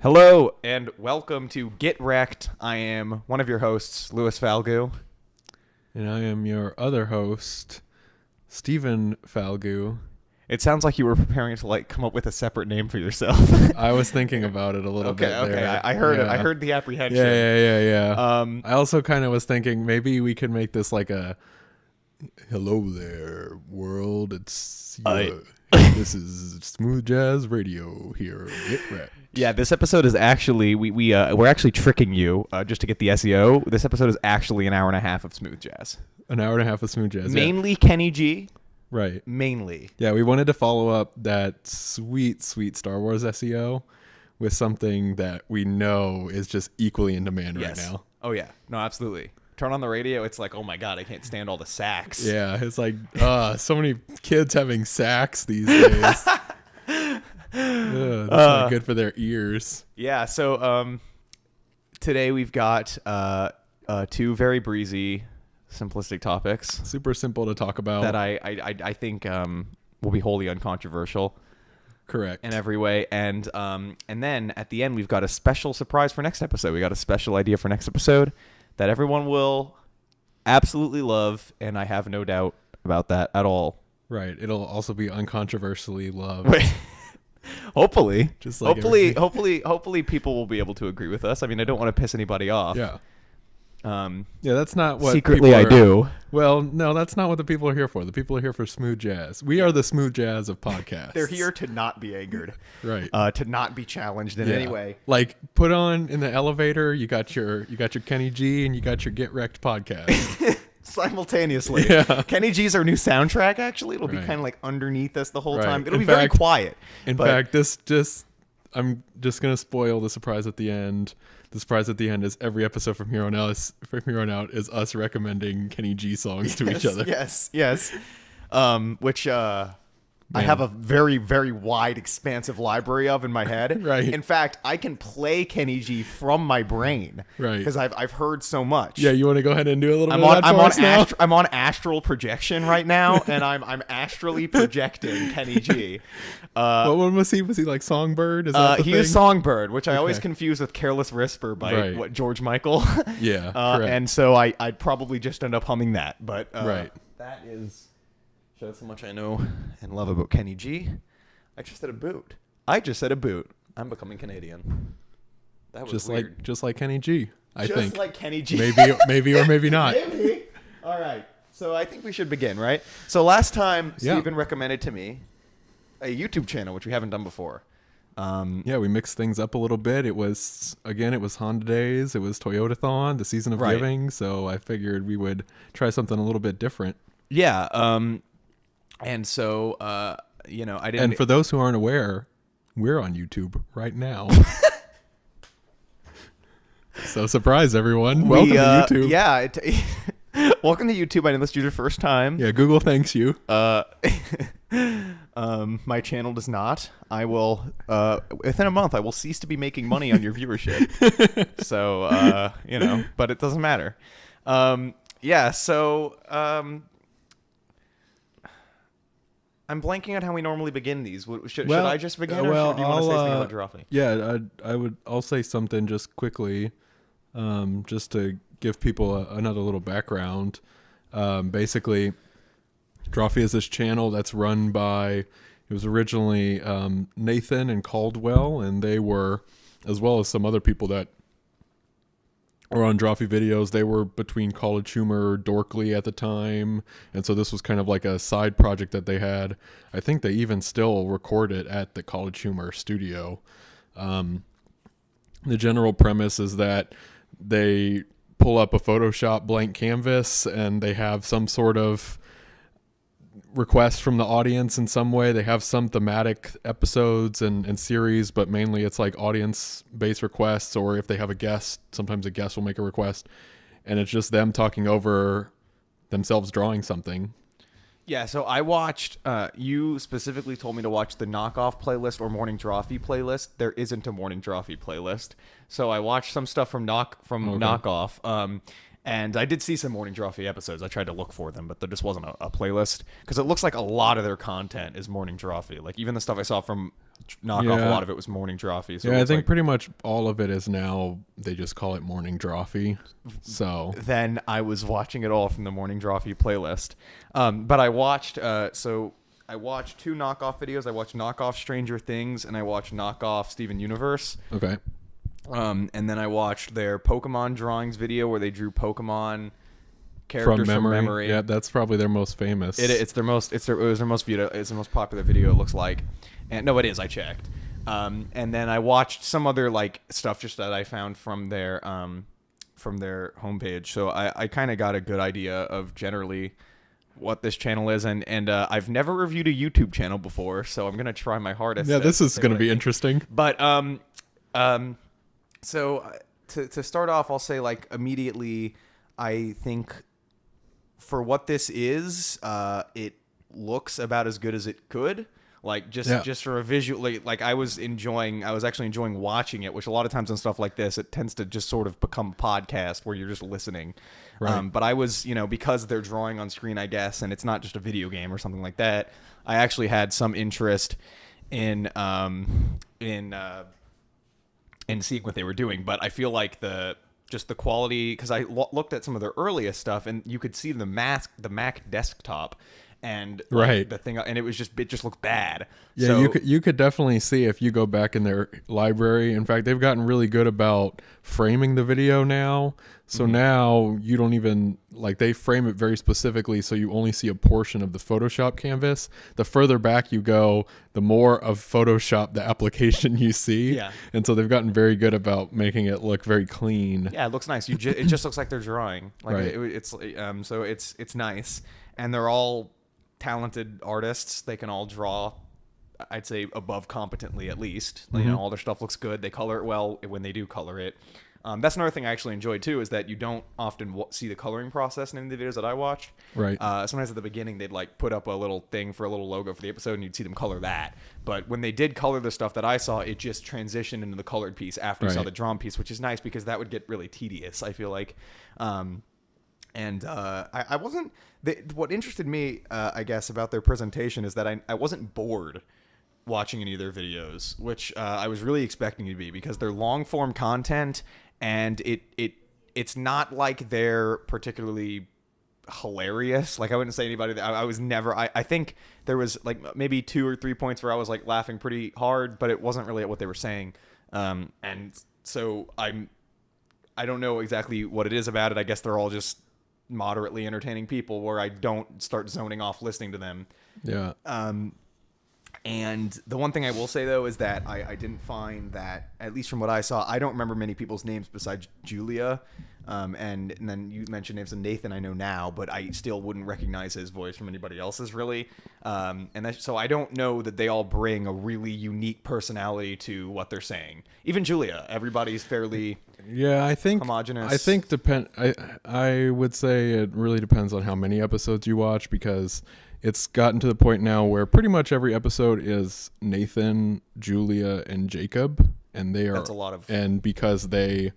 Hello and welcome to Get Recc'd. I am one of your hosts, Louis Falgu. And I am your other host, Stephen Falgu. It sounds like you were preparing to come up with a separate name for yourself. I was thinking about it a little bit. Okay. I heard it. I heard the apprehension. Yeah. I also kind of was thinking maybe we could make this like a hello there, world. This is Smooth Jazz Radio here. Get Recc'd. Yeah, this episode is actually we're actually tricking you just to get the SEO. This episode is actually an hour and a half of smooth jazz. An hour and a half of smooth jazz. Mainly Kenny G. Right. Mainly. Yeah, we wanted to follow up that sweet Star Wars SEO with something that we know is just equally in demand right now. Oh yeah. No, absolutely. Turn on the radio, it's like, oh my god, I can't stand all the sax. Yeah, it's like so many kids having sax these days. That's not good for their ears. Yeah, so today we've got two very breezy, simplistic topics. Super simple to talk about. That I think will be wholly uncontroversial. Correct. In every way. And then at the end, we've got a special surprise for next episode. We got a special idea for next episode that everyone will absolutely love, and I have no doubt about that at all. Right. It'll also be uncontroversially loved. Hopefully. Just like hopefully people will be able to agree with us. I mean, I don't want to piss anybody off. Yeah. Yeah, that's not what secretly I do. Well, no, that's not what the people are here for. The people are here for smooth jazz. We are the smooth jazz of podcasts. They're here to not be angered. Right. To not be challenged in any way. Like put on in the elevator, you got your Kenny G and you got your Get Recc'd podcast. Simultaneously. Yeah. Kenny G's our new soundtrack, actually. It'll be kind of like underneath us the whole time. It'll be very quiet. In fact, I'm just going to spoil the surprise at the end. The surprise at the end is every episode from here on out is us recommending Kenny G songs to each other. Yes. Which I have a very, very wide, expansive library of in my head. Right. In fact, I can play Kenny G from my brain. Right. Because I've heard so much. Yeah, you want to go ahead and do a little bit of that for us now? I'm on astral projection right now, and I'm astrally projecting Kenny G. What one was he? Was he like Songbird? Is that the thing? Was Songbird, which I always confuse with Careless Whisper by George Michael. Yeah, correct. And so I'd probably just end up humming that. But that is... shows how much I know and love about Kenny G. I just said a boot. I'm becoming Canadian. That was weird. Just like Kenny G. I think. Just like Kenny G. Maybe or maybe not. Maybe. All right. So I think we should begin, right? So last time, Stephen recommended to me a YouTube channel, which we haven't done before. We mixed things up a little bit. It was Honda Days. It was Toyotathon, the season of giving. So I figured we would try something a little bit different. Yeah. And so, I didn't... And for those who aren't aware, we're on YouTube right now. So surprise, everyone. Welcome to YouTube. Yeah. Welcome to YouTube. I know this is your first time. Yeah, Google thanks you. My channel does not. I will, within a month, I will cease to be making money on your viewership. So, but it doesn't matter. I'm blanking on how we normally begin these. Should I just begin, or do you want to say something about Drawfee? Yeah, I'll say something just quickly, just to give people another little background. Basically, Drawfee is this channel that's run by, it was originally Nathan and Caldwell, and they were, as well as some other people that or on Drawfee videos, they were between College Humor, Dorkly at the time, and so this was kind of like a side project that they had. I think they even still record it at the College Humor studio. The general premise is that they pull up a Photoshop blank canvas and they have some sort of request from the audience in some way. They have some thematic episodes and series, but mainly it's like audience-based requests, or if they have a guest, sometimes a guest will make a request, and it's just them talking over themselves drawing something. Yeah, so I watched, you specifically told me to watch the Knockoff playlist or Morning Drawfee playlist. There isn't a Morning Drawfee playlist. So I watched some stuff from Knockoff. And I did see some Morning Drawfee episodes. I tried to look for them, but there just wasn't a playlist. Because it looks like a lot of their content is Morning Drawfee. Like, even the stuff I saw from knockoff. A lot of it was Morning Drawfee. So yeah, I think pretty much all of it is now. They just call it Morning Drawfee. So then I was watching it all from the Morning Drawfee playlist. But I watched. I watched 2 knockoff videos. I watched knockoff Stranger Things, and I watched knockoff Steven Universe. Okay. And then I watched their Pokemon drawings video where they drew Pokemon characters from memory. Yeah, that's probably their most famous. It was their most viewed. It's the most popular video. It looks like, and no, it is. I checked. And then I watched some other like stuff just that I found from their homepage. So I kind of got a good idea of generally what this channel is, and I've never reviewed a YouTube channel before, so I'm gonna try my hardest. Yeah, this is gonna be interesting. But so to start off, I'll say like immediately, I think for what this is, it looks about as good as it could. Like just for a visual, like I was actually enjoying watching it, which a lot of times on stuff like this, it tends to just sort of become a podcast where you're just listening. Right. But I was, because they're drawing on screen, I guess, and it's not just a video game or something like that. I actually had some interest in seeing what they were doing, but I feel like the quality, because I looked at some of their earliest stuff, and you could see the Mac desktop. And right, the thing, and it just looked bad. Yeah, so, you could definitely see if you go back in their library. In fact, they've gotten really good about framing the video now. So now you don't even they frame it very specifically, so you only see a portion of the Photoshop canvas. The further back you go, the more of Photoshop the application you see. Yeah, and so they've gotten very good about making it look very clean. Yeah, it looks nice. It just looks like they're drawing. Right. So it's nice, and they're all talented artists. They can all draw, I'd say, above competently at least. All their stuff looks good. They color it well when they do color it. That's another thing I actually enjoyed too, is that you don't often see the coloring process in any of the videos that I watched. Right. Sometimes at the beginning they'd put up a little thing for a little logo for the episode, and you'd see them color that. But when they did color the stuff that I saw, it just transitioned into the colored piece after you saw the drawn piece, which is nice because that would get really tedious, I feel like. I wasn't. What interested me, I guess, about their presentation is that I wasn't bored watching any of their videos, which I was really expecting to be, because they're long form content, and it's not like they're particularly hilarious. Like, I wouldn't say anybody that I was never. I think there was maybe 2 or 3 points where I was laughing pretty hard, but it wasn't really at what they were saying. And so I don't know exactly what it is about it. I guess they're all just moderately entertaining people where I don't start zoning off listening to them. Yeah. And the one thing I will say, though, is that I didn't find that, at least from what I saw, I don't remember many people's names besides Julia. And then you mentioned names of Nathan I know now, but I still wouldn't recognize his voice from anybody else's, really. So I don't know that they all bring a really unique personality to what they're saying. Even Julia, everybody's fairly I think homogenous. I think I would say it really depends on how many episodes you watch, because it's gotten to the point now where pretty much every episode is Nathan, Julia, and Jacob, and that's a lot of, and because they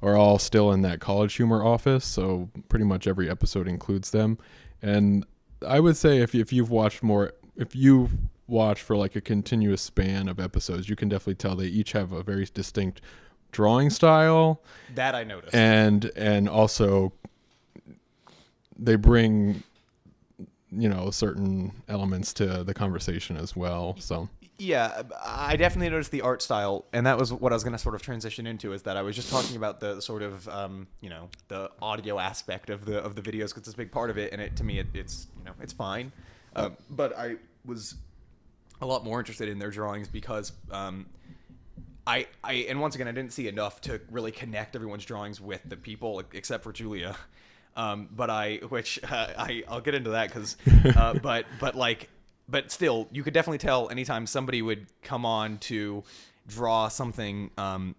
are all still in that College Humor office, so pretty much every episode includes them. And I would say if you watch for a continuous span of episodes, you can definitely tell they each have a very distinct drawing style. That I noticed. And also they bring certain elements to the conversation as well. So yeah, I definitely noticed the art style, and that was what I was going to sort of transition into, is that I was just talking about the sort of the audio aspect of the videos, because it's a big part of it, and to me it's fine, but I was a lot more interested in their drawings because I and once again, I didn't see enough to really connect everyone's drawings with the people except for Julia. I'll get into that because, but still, you could definitely tell anytime somebody would come on to draw something after,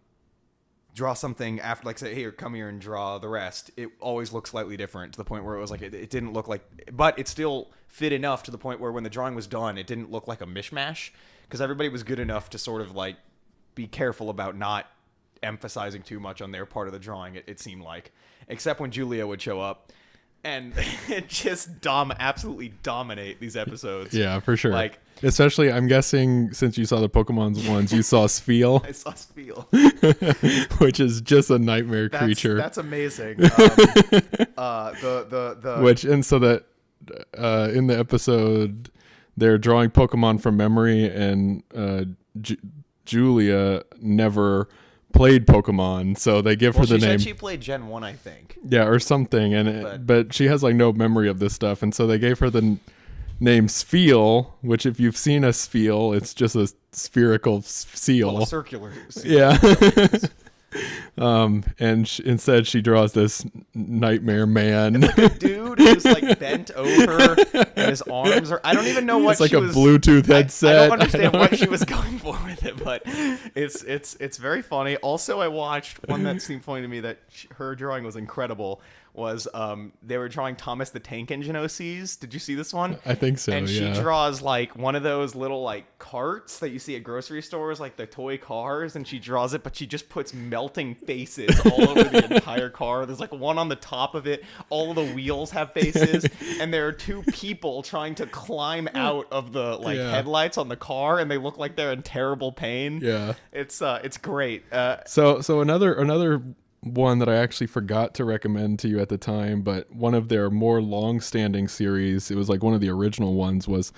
say, hey, come here and draw the rest. It always looked slightly different, to the point where it was it didn't look like, but it still fit enough to the point where when the drawing was done, it didn't look like a mishmash, because everybody was good enough to sort of be careful about not emphasizing too much on their part of the drawing, it seemed like, except when Julia would show up and it just absolutely dominate these episodes. Yeah, for sure. Especially, I'm guessing since you saw the Pokemon's ones, you saw Spheal. I saw Spheal. Which is just a nightmare creature. That's amazing. Which, and so that in the episode, they're drawing Pokemon from memory, and Julia never played Pokemon, so they give her the name. She played Gen 1, I think. Yeah, or something, but she has like no memory of this stuff, and so they gave her the name Spheal, which if you've seen a Spheal, it's just a spherical seal. Well, a circular seal. Yeah. And instead she draws this nightmare man. It's like a dude who's like bent over and his arms are, I don't even know what it's like she a was, Bluetooth headset. I don't understand what she was going for with it, but it's very funny. Also, I watched one that seemed funny to me that her drawing was incredible. Was they were drawing Thomas the Tank Engine OCs. Did you see this one? I think so. And yeah. she draws like one of those little like carts that you see at grocery stores, like the toy cars, and she draws it, but she just puts melting faces all over the entire car. There's like one on the top of it. All of the wheels have faces, and there are two people trying to climb out of the headlights on the car, and they look like they're in terrible pain. Yeah, it's great. So another one that I actually forgot to recommend to you at the time, but one of their more long-standing series, it was like one of the original ones, was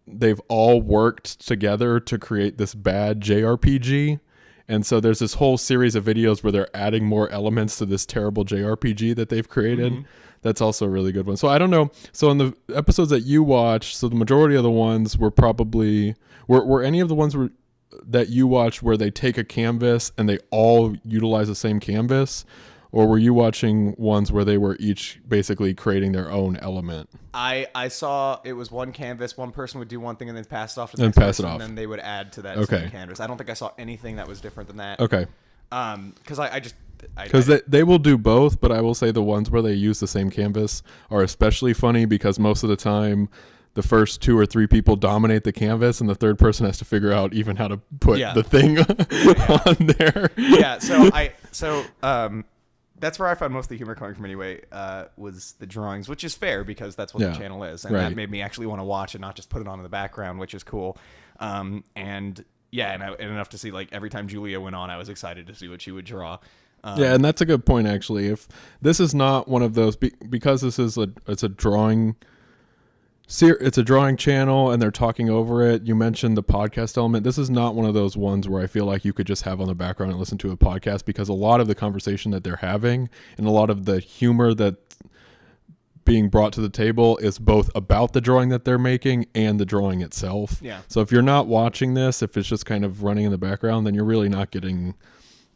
they've all worked together to create this bad JRPG. And so there's this whole series of videos where they're adding more elements to this terrible JRPG that they've created. Mm-hmm. That's also a really good one. So I don't know. So in the episodes that you watched, so the majority of the ones were probably, were any of the ones that you watched where they take a canvas and they all utilize the same canvas, or were you watching ones where they were each basically creating their own element? I saw it was one canvas, one person would do one thing and then pass it off to the next person, and then they would add to that same canvas. I don't think I saw anything that was different than that. Okay. Because they will do both, but I will say the ones where they use the same canvas are especially funny because most of the time the first 2 or 3 people dominate the canvas, and the third person has to figure out even how to put the thing on there. Yeah, so that's where I found most of the humor coming from anyway, was the drawings, which is fair because that's what the channel is. And that made me actually want to watch and not just put it on in the background, which is cool. And enough to see, like, every time Julia went on, I was excited to see what she would draw. Yeah, and that's a good point, actually. If this is not one of those, because this is it's a drawing channel and they're talking over it. You mentioned the podcast element. This is not one of those ones where I feel like you could just have on the background and listen to a podcast, because a lot of the conversation that they're having and a lot of the humor that's being brought to the table is both about the drawing that they're making and the drawing itself. Yeah. So if you're not watching this, if it's just kind of running in the background, then you're really not getting...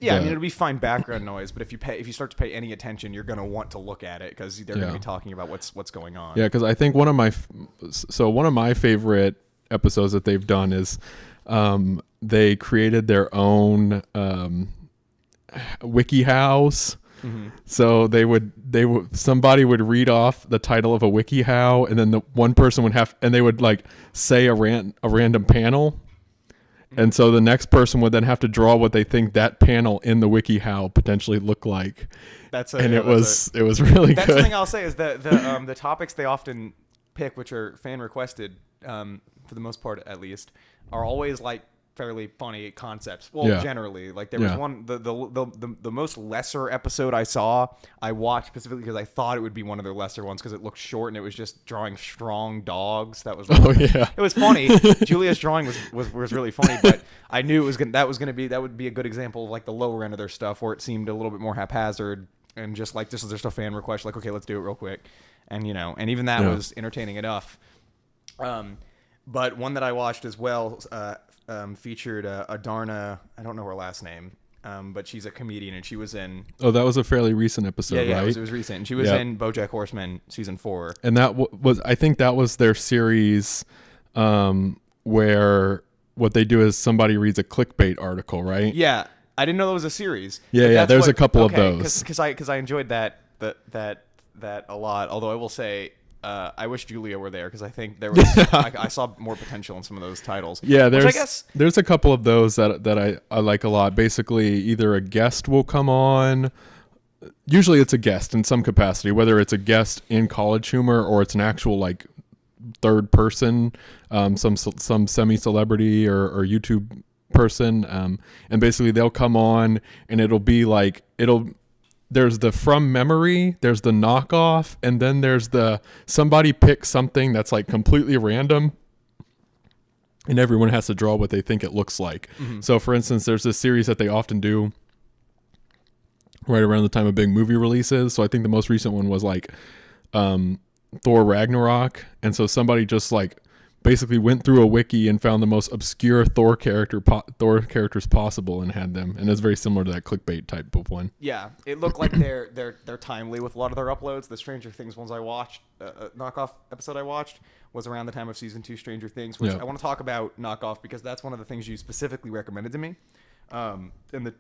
Yeah, I mean, it'll be fine background noise, but if you start to pay any attention, you're going to want to look at it because they're going to be talking about what's going on. Yeah, because I think one of my favorite episodes that they've done is they created their own wiki house. Mm-hmm. So somebody would read off the title of a wiki how, and then the one person would they would like say a random panel. And so the next person would then have to draw what they think that panel in the WikiHow potentially looked like. It was really good. That's the thing I'll say is that the topics they often pick, which are fan requested, for the most part at least, are always like fairly funny concepts. Well, generally, like there was one, the most lesser episode I watched specifically because I thought it would be one of their lesser ones because it looked short and it was just drawing strong dogs. That was it was funny. Julia's drawing was really funny, but I knew that would be a good example of like the lower end of their stuff where it seemed a little bit more haphazard and just like this is just a fan request. Like, okay, let's do it real quick, and and even that was entertaining enough. But one that I watched as well. Featured Adarna, I don't know her last name, but she's a comedian, and she was in... Oh, that was a fairly recent episode, right? Yeah, it was recent. And she was in BoJack Horseman season 4. And that I think that was their series where what they do is somebody reads a clickbait article, right? Yeah, I didn't know that was a series. Yeah, there's a couple of those. Because I enjoyed that a lot, although I will say... I wish Julia were there because I think there was I saw more potential in some of those titles. Yeah, there's a couple of those that I like a lot. Basically, either a guest will come on. Usually, it's a guest in some capacity, whether it's a guest in College Humor or it's an actual like third person, some semi-celebrity or YouTube person, and basically they'll come on and it'll be like there's the from memory, there's the knockoff, and then there's the somebody picks something that's like completely random, and everyone has to draw what they think it looks like. So for instance, there's this series that they often do right around the time of big movie releases. So I think the most recent one was like Thor Ragnarok, and so somebody just like basically went through a wiki and found the most obscure Thor characters possible and had them, and it's very similar to that clickbait type of one. Yeah, it looked like they're timely with a lot of their uploads. The Stranger Things ones I watched, knockoff episode I watched was around the time of season 2 Stranger Things, which I want to talk about knockoff because that's one of the things you specifically recommended to me. I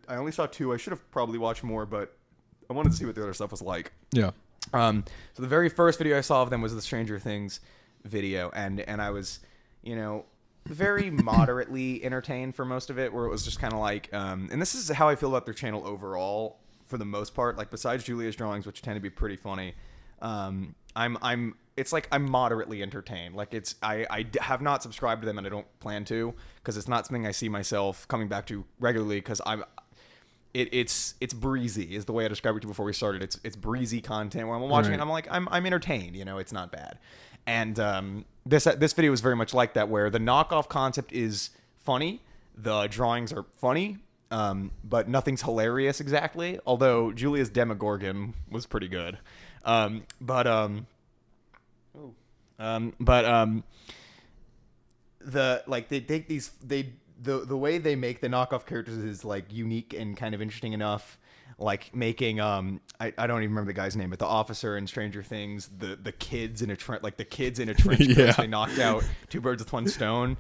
only saw 2. I should have probably watched more, but I wanted to see what the other stuff was like. Yeah. So the very first video I saw of them was the Stranger Things video, and I was, very moderately entertained for most of it, where it was just kind of like, and this is how I feel about their channel overall for the most part. Like besides Julia's drawings, which tend to be pretty funny, it's like I'm moderately entertained. Like I have not subscribed to them and I don't plan to, because it's not something I see myself coming back to regularly, because it's breezy is the way I described it to you before we started. It's breezy content where I'm watching it and I'm like, I'm entertained, it's not bad. And this video was very much like that, where the knockoff concept is funny, the drawings are funny, but nothing's hilarious exactly. Although Julia's Demogorgon was pretty good, the like they take these the way they make the knockoff characters is like unique and kind of interesting enough. Like making I don't even remember the guy's name, but the officer in Stranger Things, the kids in a trench Yeah. They knocked out 2 birds with 1 stone.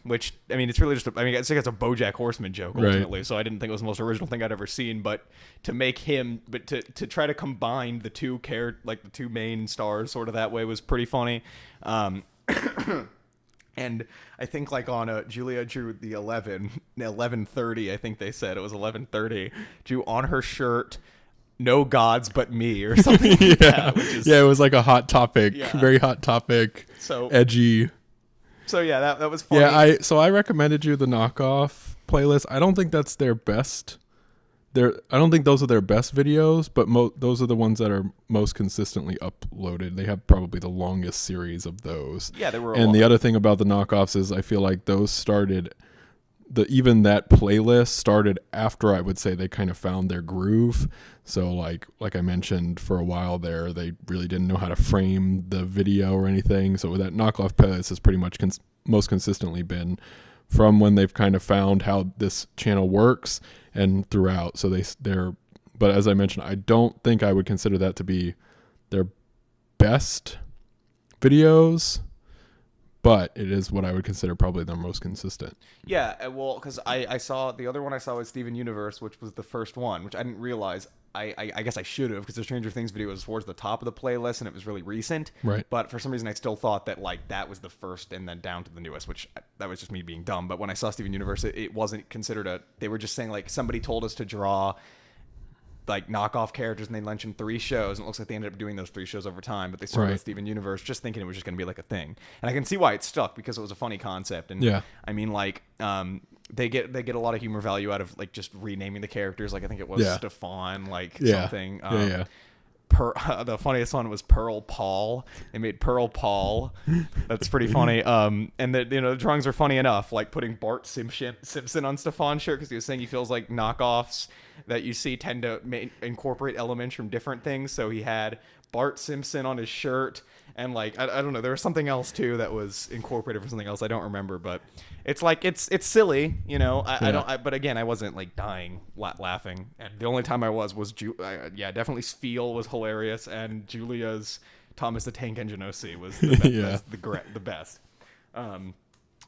Which I mean, it's really just it's like it's a BoJack Horseman joke ultimately. Right. So I didn't think it was the most original thing I'd ever seen. But to make him, to try to combine the two the 2 main stars sort of that way was pretty funny. And I think like on Julia drew the 11:30, I think they said it was 11:30, drew on her shirt, "No gods but me," or something like that. Yeah, it was like a hot topic, very hot topic, so edgy. So yeah, that was funny. Yeah, I recommended you the knockoff playlist. I don't think that's their best. I don't think those are their best videos, but those are the ones that are most consistently uploaded. They have probably the longest series of those. Yeah, they were. And the other thing about the knockoffs is I feel like those started, even that playlist started after I would say they kind of found their groove. So like I mentioned, for a while there, they really didn't know how to frame the video or anything. So that knockoff playlist has pretty much most consistently been from when they've kind of found how this channel works and throughout. So but as I mentioned, I don't think I would consider that to be their best videos, but it is what I would consider probably their most consistent. Yeah, well, because I saw the other one I saw was Steven Universe, which was the first one, which I didn't realize. I guess I should have, because the Stranger Things video was towards the top of the playlist and it was really recent. Right. But for some reason, I still thought that like that was the first and then down to the newest, which that was just me being dumb. But when I saw Steven Universe, it wasn't considered they were just saying like somebody told us to draw like knockoff characters, and they mentioned 3 shows, and it looks like they ended up doing those 3 shows over time, but they started with Steven Universe just thinking it was just going to be like a thing. And I can see why it stuck, because it was a funny concept. And I mean, like they get a lot of humor value out of like just renaming the characters. Like I think it was Stefan, like something. The funniest one was Pearl Paul. They made Pearl Paul. That's pretty funny. And the drawings are funny enough, like putting Bart Simpson on Stefan's shirt, because he was saying he feels like knockoffs that you see tend to incorporate elements from different things. So he had Bart Simpson on his shirt, and like I don't know, there was something else too that was incorporated from something else. I don't remember, but it's like it's silly, but again, I wasn't like dying laughing, and the only time I was definitely Spiel was hilarious, and Julia's Thomas the Tank Engine OC was the best.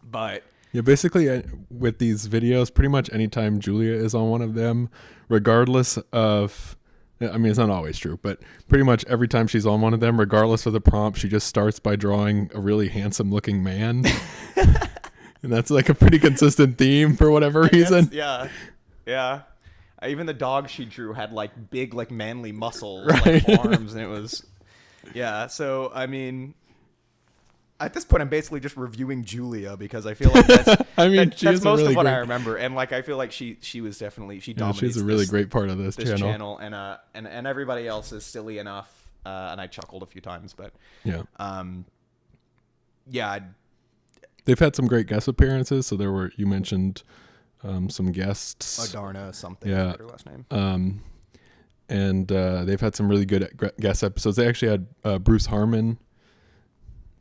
But yeah, basically with these videos, pretty much anytime Julia is on one of them, regardless of, I mean, it's not always true, but pretty much every time she's on one of them, regardless of the prompt, she just starts by drawing a really handsome looking man. And that's like a pretty consistent theme for whatever reason. Yeah. Even the dog she drew had like big, like manly muscles, like arms, and it was, so I mean, At this point, I'm basically just reviewing Julia because I feel like that's I mean, that's most of what I remember, and like I feel like she was definitely dominates. She's a really great part of this channel, and everybody else is silly enough, and I chuckled a few times, but yeah, yeah. They've had some great guest appearances. So you mentioned some guests, Adarna something, yeah, her last name, and they've had some really good guest episodes. They actually had Bruce Harmon.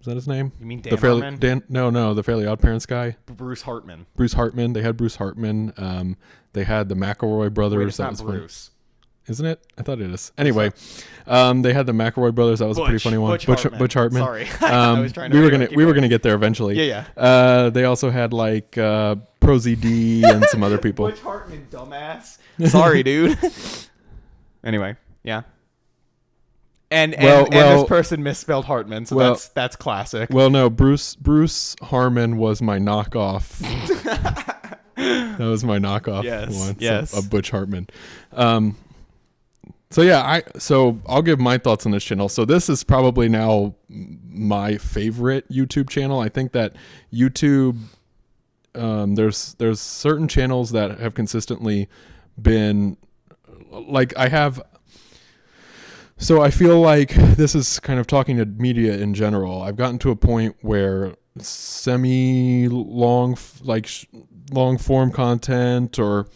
Is that his name? You mean Dan Harmon? No, the Fairly Odd Parents guy. Bruce Hartman. Bruce Hartman. They had Bruce Hartman. They had the McElroy brothers. Wait, it's not Bruce. Isn't it? I thought it is. Anyway, they had the McElroy brothers. That was a pretty funny one. Butch Hartman. Sorry, I was trying to. We were gonna get there eventually. Yeah. They also had like Pro ZD and some other people. Butch Hartman, dumbass. Sorry, dude. Anyway, yeah. And this person misspelled Hartman, so that's classic. Well, no, Bruce Harmon was my knockoff. That was my knockoff one. Yes. Of Butch Hartman. So yeah, I'll give my thoughts on this channel. So this is probably now my favorite YouTube channel. I think that YouTube, there's certain channels that have consistently been like So I feel like this is kind of talking to media in general. I've gotten to a point where long form content or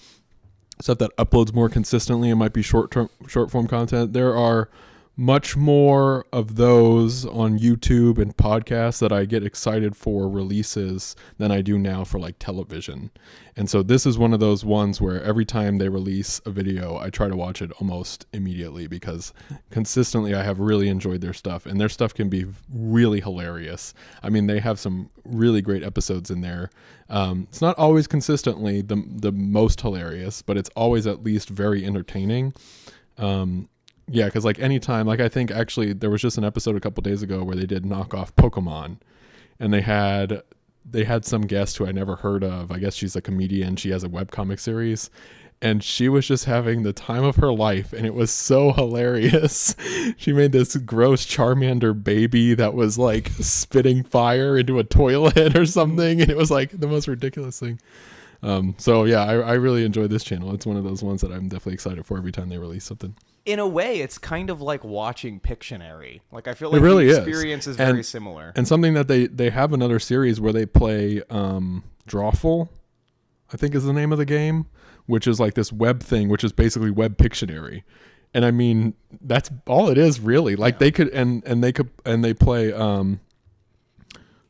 stuff that uploads more consistently, it might be short form content. There are much more of those on YouTube and podcasts that I get excited for releases than I do now for like television. And so this is one of those ones where every time they release a video, I try to watch it almost immediately because consistently I have really enjoyed their stuff, and their stuff can be really hilarious. I mean, they have some really great episodes in there. It's not always consistently the most hilarious, but it's always at least very entertaining. Yeah, because like anytime, like I think actually there was just an episode a couple days ago where they did knockoff Pokemon, and they had some guest who I never heard of. I guess she's a comedian. She has a webcomic series, and she was just having the time of her life, and it was so hilarious. She made this gross Charmander baby that was like spitting fire into a toilet or something, and it was like the most ridiculous thing. So yeah, I really enjoy this channel. It's one of those ones that I'm definitely excited for every time they release something. In a way, it's kind of like watching Pictionary. Like I feel like really the experience is very similar. And something that they have another series where they play Drawfee, I think is the name of the game, which is like this web thing, which is basically web Pictionary. And I mean, that's all it is really. Like they could they play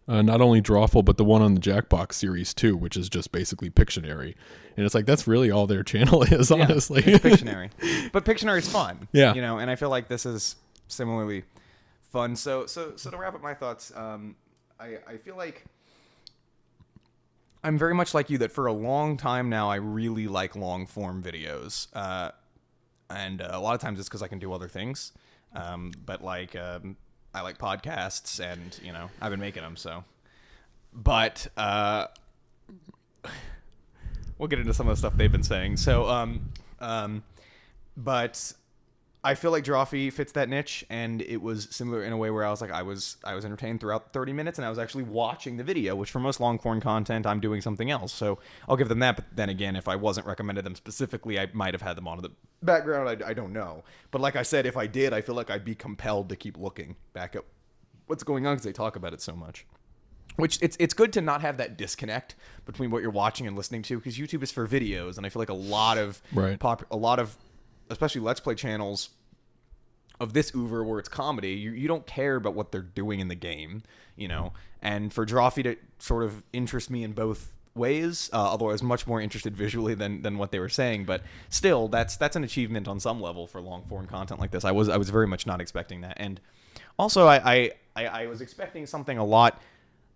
not only Drawfee, but the one on the Jackbox series too, which is just basically Pictionary. And it's like, that's really all their channel is, honestly. It's Pictionary. But Pictionary is fun. Yeah. You know, and I feel like this is similarly fun. So to wrap up my thoughts, I feel like I'm very much like you that for a long time now, I really like long form videos. And a lot of times it's because I can do other things. But like, I like podcasts, and you know I've been making them. So, but we'll get into some of the stuff they've been saying. So, but I feel like Drawfee fits that niche, and it was similar in a way where I was like I was entertained throughout 30 minutes, and I was actually watching the video. Which for most long form content, I'm doing something else. So I'll give them that. But then again, if I wasn't recommended them specifically, I might have had them on in the background. I don't know. But like I said, if I did, I feel like I'd be compelled to keep looking back at what's going on because they talk about it so much. Which it's good to not have that disconnect between what you're watching and listening to, because YouTube is for videos, and I feel like a lot of especially Let's Play channels of this oeuvre where it's comedy, you don't care about what they're doing in the game, you know. And for Drawfee to sort of interest me in both ways, although I was much more interested visually than what they were saying, but still, that's an achievement on some level for long form content like this. I was very much not expecting that, and also I was expecting something a lot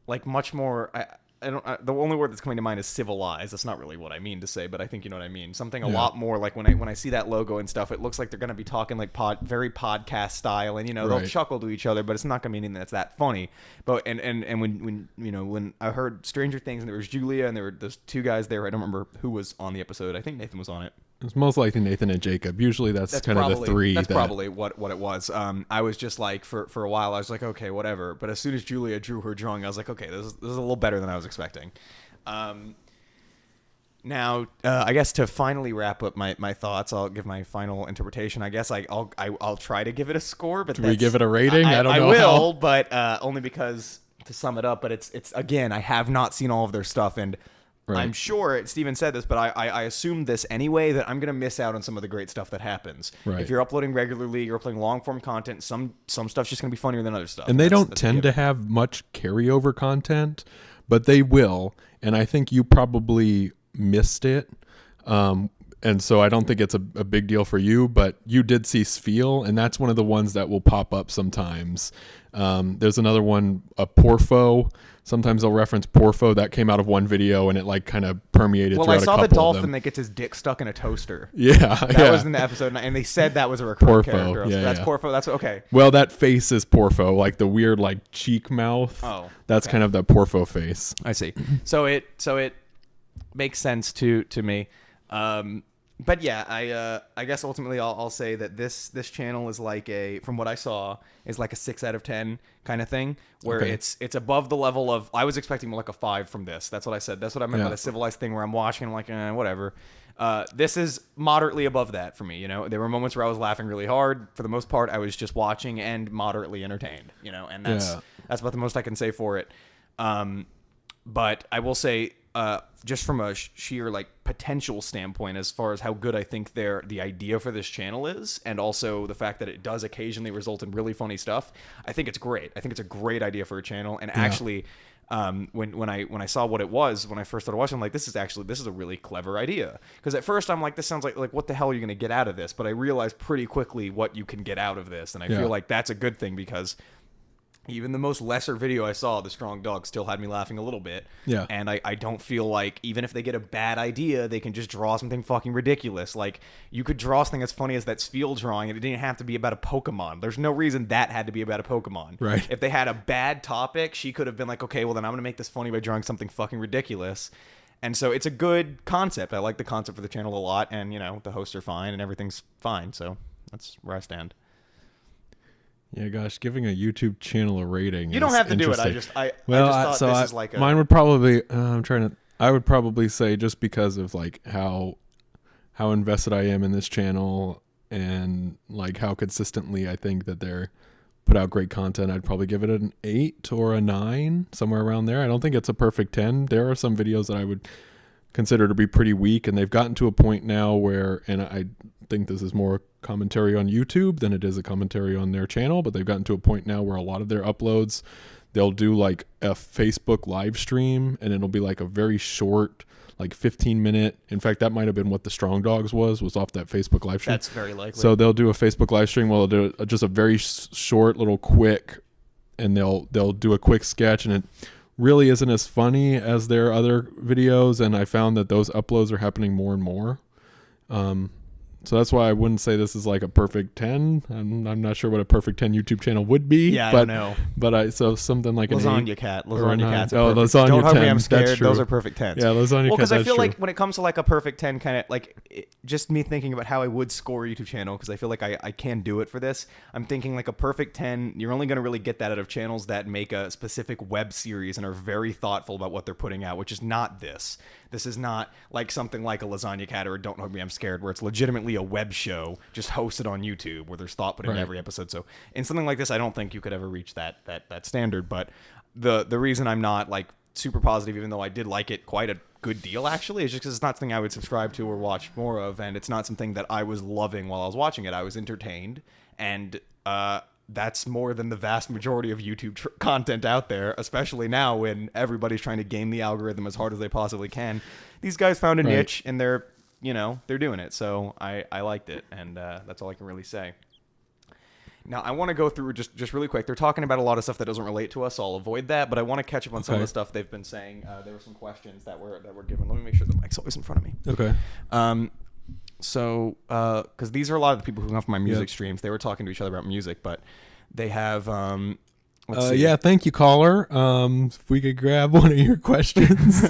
like much more. The only word that's coming to mind is civilized. That's not really what I mean to say, but I think you know what I mean. Something a lot more like when I see that logo and stuff, it looks like they're going to be talking like very podcast style, and you know they'll chuckle to each other, but it's not going to be anything that's that funny. But and when you know when I heard Stranger Things and there was Julia and there were those two guys there, I don't remember who was on the episode. I think Nathan was on it. It's most likely Nathan and Jacob. Usually that's kind of the three. That's probably what it was. I was just like, for a while, I was like, okay, whatever. But as soon as Julia drew her drawing, I was like, okay, this is a little better than I was expecting. Now, I guess to finally wrap up my thoughts, I'll give my final interpretation. I guess I'll try to give it a score, but do we give it a rating? I don't know. I will, but only because, to sum it up. But it's again, I have not seen all of their stuff, and right. I'm sure Steven said this, but I assumed this anyway, that I'm gonna miss out on some of the great stuff that happens. Right. If you're uploading regularly, you're uploading long form content. Some stuff's just gonna be funnier than other stuff. And they don't tend to have much carryover content, but they will. And I think you probably missed it, and so I don't think it's a big deal for you, but you did see Sfeel, and that's one of the ones that will pop up sometimes. There's another one, a Porfo. Sometimes they'll reference Porfo. That came out of one video, and it like kind of permeated throughout a couple of them. Well, I saw the dolphin that gets his dick stuck in a toaster. Yeah, that was in the episode, and they said that was a recurring Porfo, character. yeah, that's Porfo. That's okay. Well, that face is Porfo, like the weird like cheek mouth. Oh, that's kind of the Porfo face. I see. So it makes sense to me. But yeah, I guess ultimately I'll say that this channel is like from what I saw, is like a 6 out of 10 kind of thing, where it's above the level of, I was expecting more like a 5 from this. That's what I said. That's what I meant by the civilized thing, where I'm watching and I'm like, whatever. This is moderately above that for me. You know, there were moments where I was laughing really hard. For the most part, I was just watching and moderately entertained. You know, and that's about the most I can say for it. But I will say, just from a sheer like potential standpoint, as far as how good I think the idea for this channel is, and also the fact that it does occasionally result in really funny stuff, I think it's great. I think it's a great idea for a channel. And actually, when I saw what it was when I first started watching, I'm like, this is a really clever idea. Because at first I'm like, this sounds like what the hell are you going to get out of this? But I realized pretty quickly what you can get out of this, and I feel like that's a good thing, because even the most lesser video I saw, the strong dog, still had me laughing a little bit. Yeah. And I don't feel like, even if they get a bad idea, they can just draw something fucking ridiculous. Like, you could draw something as funny as that Sfeel drawing, and it didn't have to be about a Pokemon. There's no reason that had to be about a Pokemon. Right. If they had a bad topic, she could have been like, okay, well then I'm going to make this funny by drawing something fucking ridiculous. And so it's a good concept. I like the concept for the channel a lot, and, you know, the hosts are fine and everything's fine. So that's where I stand. Yeah, gosh, giving a YouTube channel a rating. You don't have to do it. I just thought so this is like a... Mine would probably, I would probably say, just because of like how invested I am in this channel, and like how consistently I think that they're put out great content, I'd probably give it an 8 or a 9, somewhere around there. I don't think it's a perfect 10. There are some videos that I would consider to be pretty weak, and they've gotten to a point now where, and I think this is more commentary on YouTube than it is a commentary on their channel, but they've gotten to a point now where a lot of their uploads, they'll do like a Facebook live stream, and it'll be like a very short, like 15-minute. In fact, that might have been what the Strong Dogs was off that Facebook live stream. That's very likely. So they'll do a Facebook live stream, they'll do just a very short little quick, and they'll do a quick sketch, and it really isn't as funny as their other videos, and I found that those uploads are happening more and more. So that's why I wouldn't say this is like a perfect 10. I'm not sure what a perfect 10 YouTube channel would be. Yeah, but, I don't know. But so something like Lasagna Cat. Lasagna Cat's Lasagna Don't hug 10. me, I'm scared. That's true. Those are perfect 10s. Yeah, Lasagna Cat. Well, because I feel like when it comes to like a perfect 10, kind of like just me thinking about how I would score a YouTube channel, because I feel like I can do it for this. I'm thinking like a perfect 10, you're only going to really get that out of channels that make a specific web series and are very thoughtful about what they're putting out, which is not this. This is not like something like a Lasagna Cat or a Don't Hug Me, I'm Scared, where it's legitimately a web show just hosted on YouTube where there's thought put into every episode. So in something like this, I don't think you could ever reach that standard. But the reason I'm not like super positive, even though I did like it quite a good deal actually, is just because it's not something I would subscribe to or watch more of, and it's not something that I was loving while I was watching it. I was entertained, and that's more than the vast majority of YouTube content out there, especially now when everybody's trying to game the algorithm as hard as they possibly can. These guys found a niche, and they're doing it. So I liked it, and that's all I can really say. Now, I want to go through just really quick. They're talking about a lot of stuff that doesn't relate to us, so I'll avoid that, but I want to catch up on some of the stuff they've been saying. There were some questions that were given. Let me make sure the mic's always in front of me. Okay. So, because these are a lot of the people who come from my music streams, they were talking to each other about music, but they have Let's see. Yeah, thank you, caller. If we could grab one of your questions.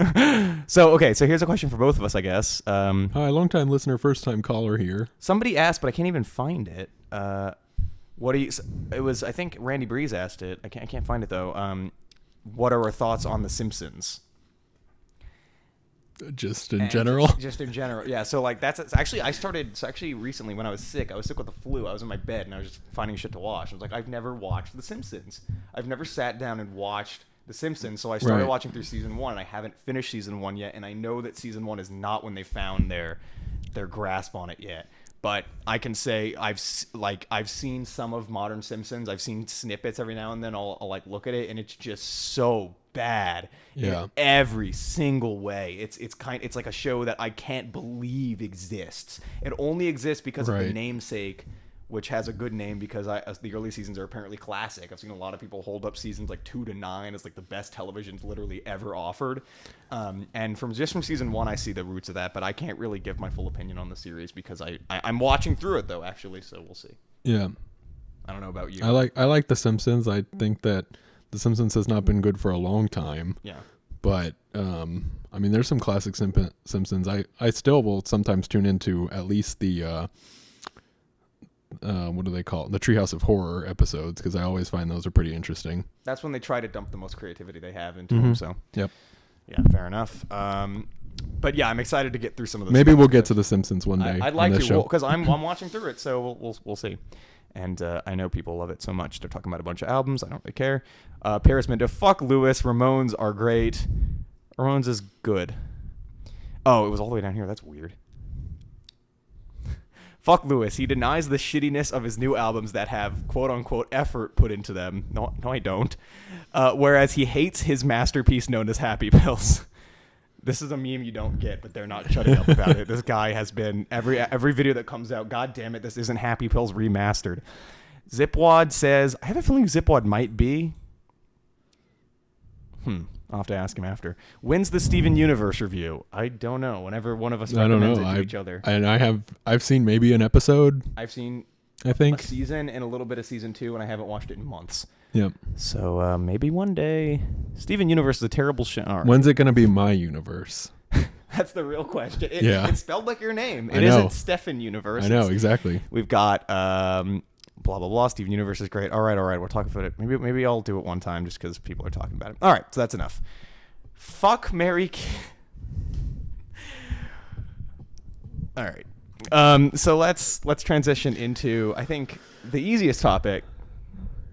So here's a question for both of us, I guess. Hi, long-time listener, first-time caller here. Somebody asked, but I can't even find it. What do you? It was, I think Randy Breeze asked it. I can't find it though. What are our thoughts on The Simpsons? Just in general? Just in general, yeah. So like that's actually actually recently when I was sick with the flu. I was in my bed and I was just finding shit to watch. I was like, I've never watched The Simpsons. I've never sat down and watched The Simpsons. So I started watching through season 1 and I haven't finished season 1 yet. And I know that season 1 is not when they found their grasp on it yet. But I can say I've seen some of modern Simpsons. I've seen snippets every now and then. I'll like look at it and it's just so bad in every single way. It's like a show that I can't believe exists. It only exists because of the namesake, which has a good name because the early seasons are apparently classic. I've seen a lot of people hold up seasons like 2 to 9 as like the best television literally ever offered. And from season 1, I see the roots of that, but I can't really give my full opinion on the series because I'm watching through it though, actually. So we'll see. Yeah. I don't know about you. I like The Simpsons. I think that The Simpsons has not been good for a long time. Yeah. But, I mean, there's some classic Simpsons. I still will sometimes tune into at least the, what do they call it? The Treehouse of Horror episodes, because I always find those are pretty interesting. That's when they try to dump the most creativity they have into them. So, yep. Yeah, fair enough. But yeah, I'm excited to get through some of those. Maybe we'll get to The Simpsons one day. I'd like to, because I'm watching through it, so we'll see. And I know people love it so much. They're talking about a bunch of albums. I don't really care. Paris Minda, fuck Lewis. Ramones are great. Ramones is good. Oh, it was all the way down here. That's weird. Fuck Lewis. He denies the shittiness of his new albums that have quote-unquote effort put into them. No, I don't. Whereas he hates his masterpiece known as Happy Pills. This is a meme you don't get, but they're not shutting up about it. This guy has been every video that comes out. God damn it, this isn't Happy Pills remastered. Zipwad says, I have a feeling Zipwad might be. I'll have to ask him after. When's the Steven Universe review? I don't know. Whenever one of us recommends it to each other. And I've seen maybe an episode. I've seen I think a season and a little bit of season 2, and I haven't watched it in months. Yep. So maybe one day. Steven Universe is a terrible show. Right. When's it going to be my universe? That's the real question. It's spelled like your name. It isn't Stefan Universe. I know, exactly. We've got blah, blah, blah. Steven Universe is great. All right. We'll talk about it. Maybe I'll do it one time just because people are talking about it. All right. So that's enough. Fuck, marry, all right. So let's transition into, I think, the easiest topic,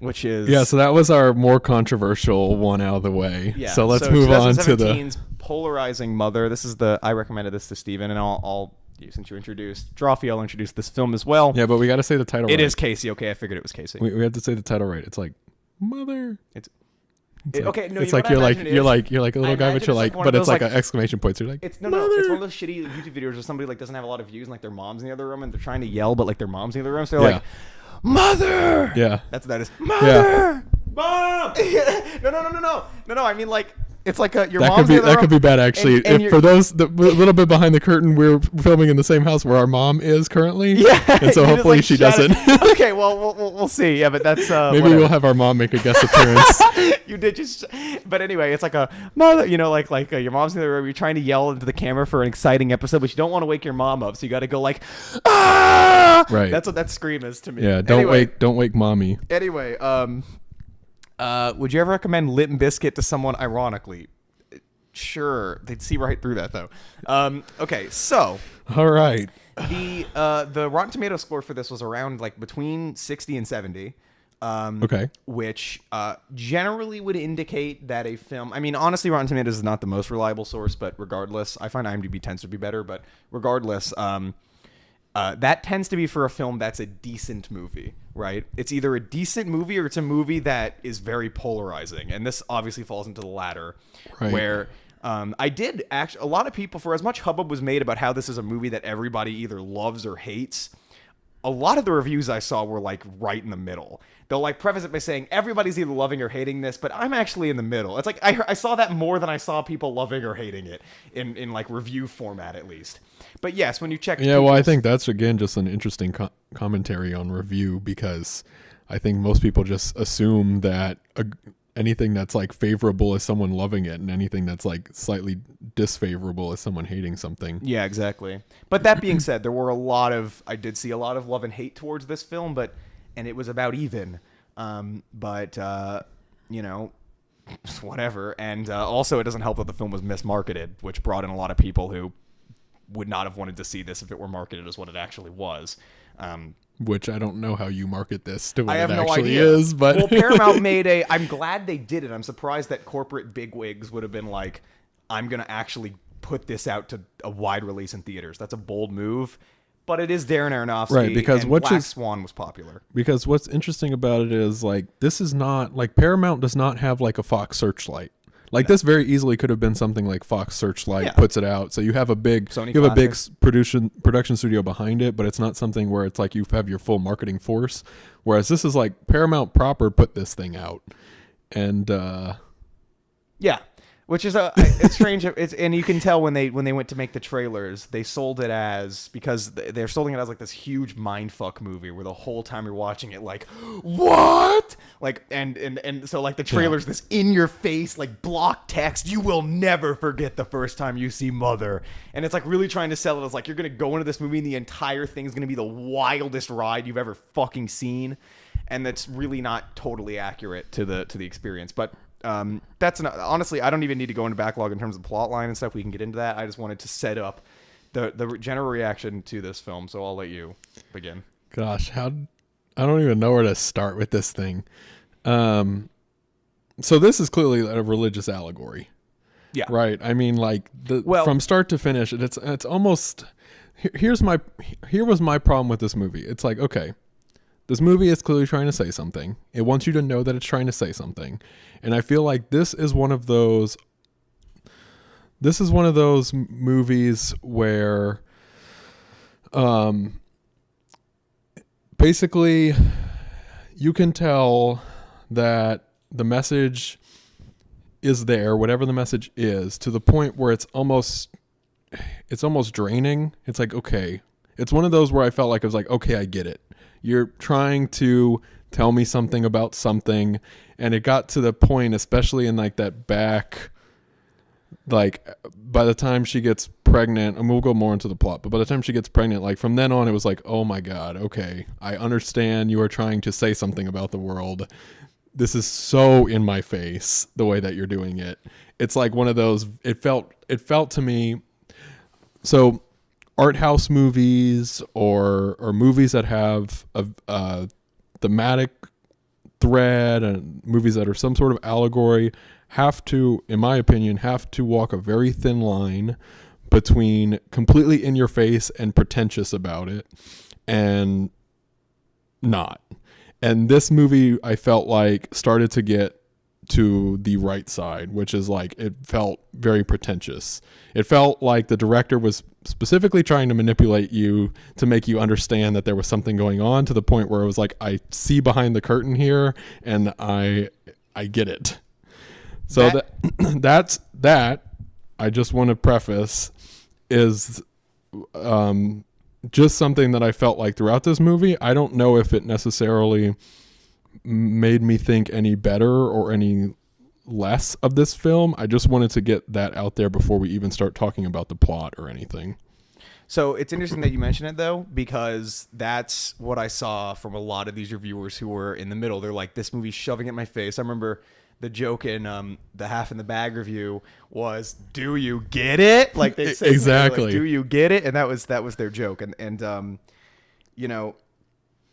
which is... So that was our more controversial one out of the way. Yeah. So let's move on to the... Polarizing Mother. This is I recommended this to Steven, and I'll since you introduced Drawfee, I'll introduce this film as well. Yeah, but we got to say the title right. It is Casey. Okay, I figured it was Casey. We have to say the title right. It's like, Mother. Okay, no, it's like you're like a little guy, but you're like, but it's like an exclamation point. So you're like, it's it's one of those shitty YouTube videos where somebody like doesn't have a lot of views and like their mom's in the other room and they're trying to yell, but like their mom's in the other room, so they're like, Mother. Yeah, that's what that is. Mother. Mom. No. I mean like. It's like your mom's in the room. That could be bad, actually. And for those a little bit behind the curtain, we're filming in the same house where our mom is currently. Yeah, and so hopefully she doesn't. Okay, well, we'll see. Yeah, but that's maybe whatever. We'll have our mom make a guest appearance. You did just, but anyway, it's like a mother. You know, like your mom's in the room. You're trying to yell into the camera for an exciting episode, but you don't want to wake your mom up, so you got to go like, ah! Right. That's what that scream is to me. Yeah. Don't wake mommy. Anyway, would you ever recommend Lit and Biscuit to someone ironically? Sure, they'd see right through that though. Okay, so all right, the Rotten Tomatoes score for this was around like between 60 and 70. Okay, which generally would indicate that a film. I mean, honestly, Rotten Tomatoes is not the most reliable source, but regardless, I find IMDb tends to be better. But regardless, that tends to be for a film that's a decent movie, right? It's either a decent movie or it's a movie that is very polarizing. And this obviously falls into the latter, right. Where I did actually, a lot of people, for as much hubbub was made about how this is a movie that everybody either loves or hates, a lot of the reviews I saw were like right in the middle. They'll like preface it by saying everybody's either loving or hating this, but I'm actually in the middle. It's like I saw that more than I saw people loving or hating it in like review format at least. But yes, when you check, well, I think that's again just an interesting commentary on review because I think most people just assume that anything that's like favorable is someone loving it, and anything that's like slightly disfavorable is someone hating something. Yeah, exactly. But that being said, I did see a lot of love and hate towards this film, and it was about even. You know, whatever. And also, it doesn't help that the film was mismarketed, which brought in a lot of people who would not have wanted to see this if it were marketed as what it actually was. Which I don't know how you market this to what I have it no actually idea. is, but well, Paramount I'm glad they did it. I'm surprised that corporate bigwigs would have been like, I'm going to actually put this out to a wide release in theaters. That's a bold move. But it is Darren Aronofsky, right? Because and Black Swan was popular. Because what's interesting about it is like this is not like Paramount does not have like a Fox Searchlight. Like this very easily could have been something like Fox Searchlight puts it out. So you have a big production studio behind it, but it's not something where it's like you have your full marketing force. Whereas this is like Paramount proper put this thing out, and which is it's strange. And you can tell when they went to make the trailers, they sold it as, because they're selling it as like this huge mindfuck movie where the whole time you're watching it like, what? Like and so like the trailer's this in your face like block text. You will never forget the first time you see Mother, and it's like really trying to sell it as like you're gonna go into this movie and the entire thing's gonna be the wildest ride you've ever fucking seen, and that's really not totally accurate to the experience, but. Honestly, I don't even need to go into backlog in terms of plot line and stuff. We can get into that. I just wanted to set up the general reaction to this film, so I'll let you begin. Gosh, I don't even know where to start with this thing. So this is clearly a religious allegory. Yeah. Right. I mean, like from start to finish, it's almost here was my problem with this movie. It's like, okay, this movie is clearly trying to say something. It wants you to know that it's trying to say something. And I feel like this is one of those movies where basically you can tell that the message is there, whatever the message is, to the point where it's almost draining. It's like, okay, it's one of those where I felt like I was like, okay, I get it. You're trying to tell me something about something, and it got to the point, especially in like that back, like by the time she gets pregnant, and we'll go more into the plot, but by the time she gets pregnant, like from then on, it was like, oh my God, okay, I understand you are trying to say something about the world. This is so in my face the way that you're doing it. It's like one of those, it felt to me, so art house movies or movies that have a thematic thread and movies that are some sort of allegory have to, in my opinion, walk a very thin line between completely in your face and pretentious about it and not. And this movie, I felt like, started to get to the right side, which is like, it felt very pretentious. It felt like the director was specifically trying to manipulate you to make you understand that there was something going on, to the point where it was like, I see behind the curtain here and I get it. So that's I just want to preface is just something that I felt like throughout this movie. I don't know if it necessarily made me think any better or any less of this film. I just wanted to get that out there before we even start talking about the plot or anything. So it's interesting that you mention it, though, because that's what I saw from a lot of these reviewers who were in the middle. They're like, this movie's shoving it in my face. I remember the joke in the Half in the Bag review was, do you get it? Like they say, exactly. Like, do you get it? And that was their joke. And you know,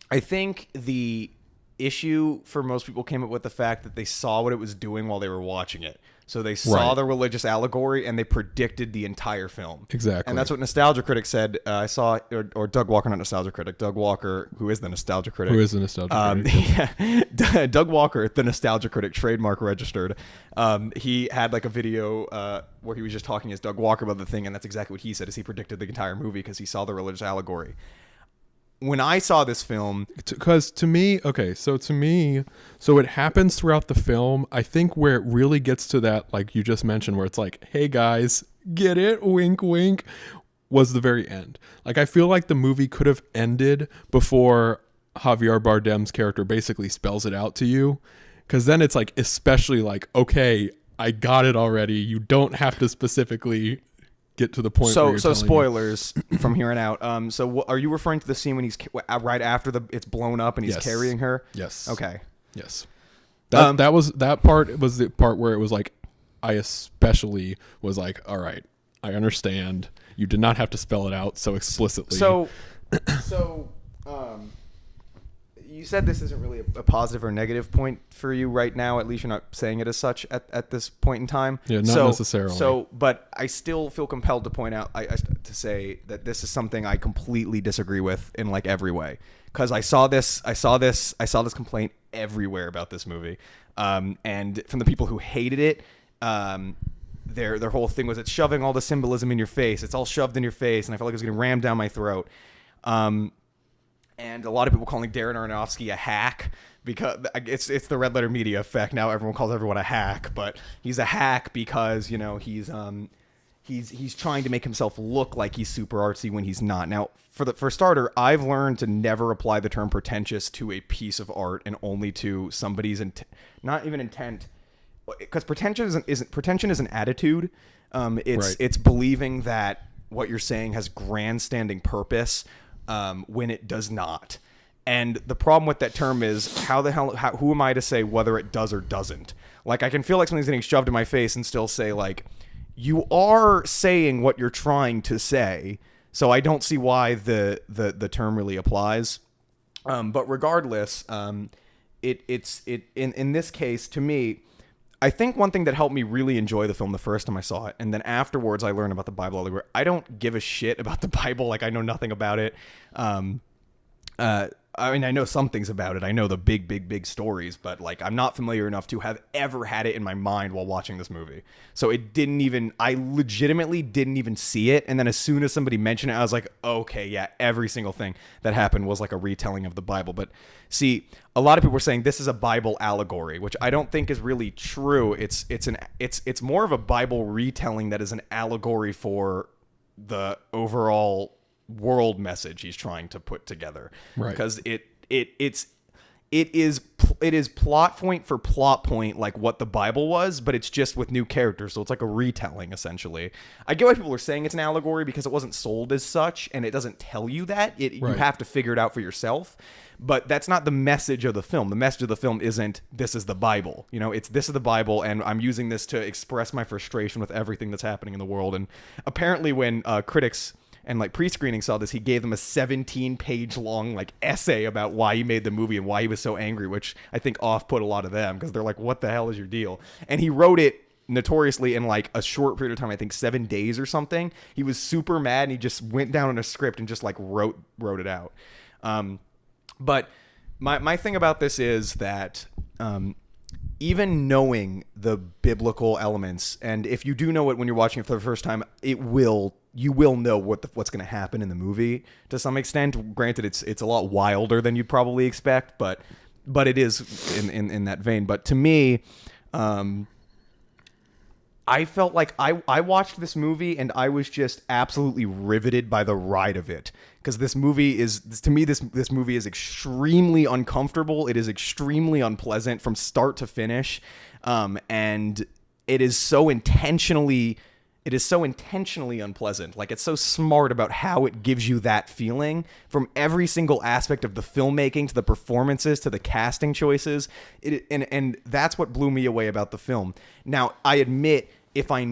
I think the issue for most people came up with the fact that they saw what it was doing while they were watching it. So they saw the religious allegory and they predicted the entire film. Exactly. And that's what Nostalgia Critic said. I saw, or Doug Walker, not Nostalgia Critic, Doug Walker, who is the Nostalgia Critic. Yeah, Doug Walker, the Nostalgia Critic, trademark registered. He had like a video where he was just talking as Doug Walker about the thing, and that's exactly what he said, is he predicted the entire movie because he saw the religious allegory. When I saw this film, because to me, so it happens throughout the film. I think where it really gets to that, like you just mentioned, where it's like, hey guys, get it, wink wink, was the very end. Like I feel like the movie could have ended before Javier Bardem's character basically spells it out to you, because then it's like, especially like, okay, I got it already. You don't have to specifically get to the point. So where you're telling spoilers from here on out. Are you referring to the scene when he's right after it's blown up and he's Yes. carrying her? Yes. Okay. Yes. That part was the part where it was like, I especially was like, all right, I understand. You did not have to spell it out so explicitly. So, you said this isn't really a positive or negative point for you right now. At least you're not saying it as such at this point in time. Yeah, not necessarily. So, but I still feel compelled to point out, to say that this is something I completely disagree with in like every way. Because I saw this complaint everywhere about this movie, and from the people who hated it. Their whole thing was it's shoving all the symbolism in your face. It's all shoved in your face, and I felt like it was getting rammed down my throat. And a lot of people calling Darren Aronofsky a hack because it's the red letter media effect. Now everyone calls everyone a hack, but he's a hack because he's trying to make himself look like he's super artsy when he's not. Now, for starter, I've learned to never apply the term pretentious to a piece of art and only to somebody's not even intent. Because pretension is an attitude. It's believing that what you're saying has grandstanding purpose when it does not. And the problem with that term is who am I to say whether it does or doesn't? Like, I can feel like something's getting shoved in my face and still say, like, you are saying what you're trying to say. So I don't see why the term really applies. But regardless, in this case, to me, I think one thing that helped me really enjoy the film the first time I saw it, and then afterwards I learned about the Bible everywhere. I don't give a shit about the Bible. Like, I know nothing about it. I mean, I know some things about it. I know the big stories, but like, I'm not familiar enough to have ever had it in my mind while watching this movie. So I legitimately didn't even see it. And then as soon as somebody mentioned it, I was like, okay, yeah, every single thing that happened was like a retelling of the Bible. But see, a lot of people were saying this is a Bible allegory, which I don't think is really true. It's more of a Bible retelling that is an allegory for the overall world message he's trying to put together, right? Because it is plot point for plot point like what the Bible was, but it's just with new characters, so it's like a retelling essentially. I get why people are saying it's an allegory because it wasn't sold as such, and it doesn't tell you that. Right. You have to figure it out for yourself. But that's not the message of the film. The message of the film isn't this is the Bible. It's this is the Bible, and I'm using this to express my frustration with everything that's happening in the world. And apparently when critics and like pre-screening saw this, he gave them a 17-page long like essay about why he made the movie and why he was so angry, which I think off-put a lot of them because they're like, what the hell is your deal? And he wrote it notoriously in like a short period of time, I think 7 days or something. He was super mad and he just went down on a script and just like wrote it out. But my thing about this is that even knowing the biblical elements, and if you do know it when you're watching it for the first time, you will know what's going to happen in the movie to some extent. Granted, it's a lot wilder than you'd probably expect, but it is in that vein. But to me, I felt like I watched this movie and I was just absolutely riveted by the ride of it. Because this movie is, to me, this movie is extremely uncomfortable. It is extremely unpleasant from start to finish. And it is so intentionally unpleasant. Like, it's so smart about how it gives you that feeling from every single aspect of the filmmaking to the performances to the casting choices. And that's what blew me away about the film. Now, I admit, if I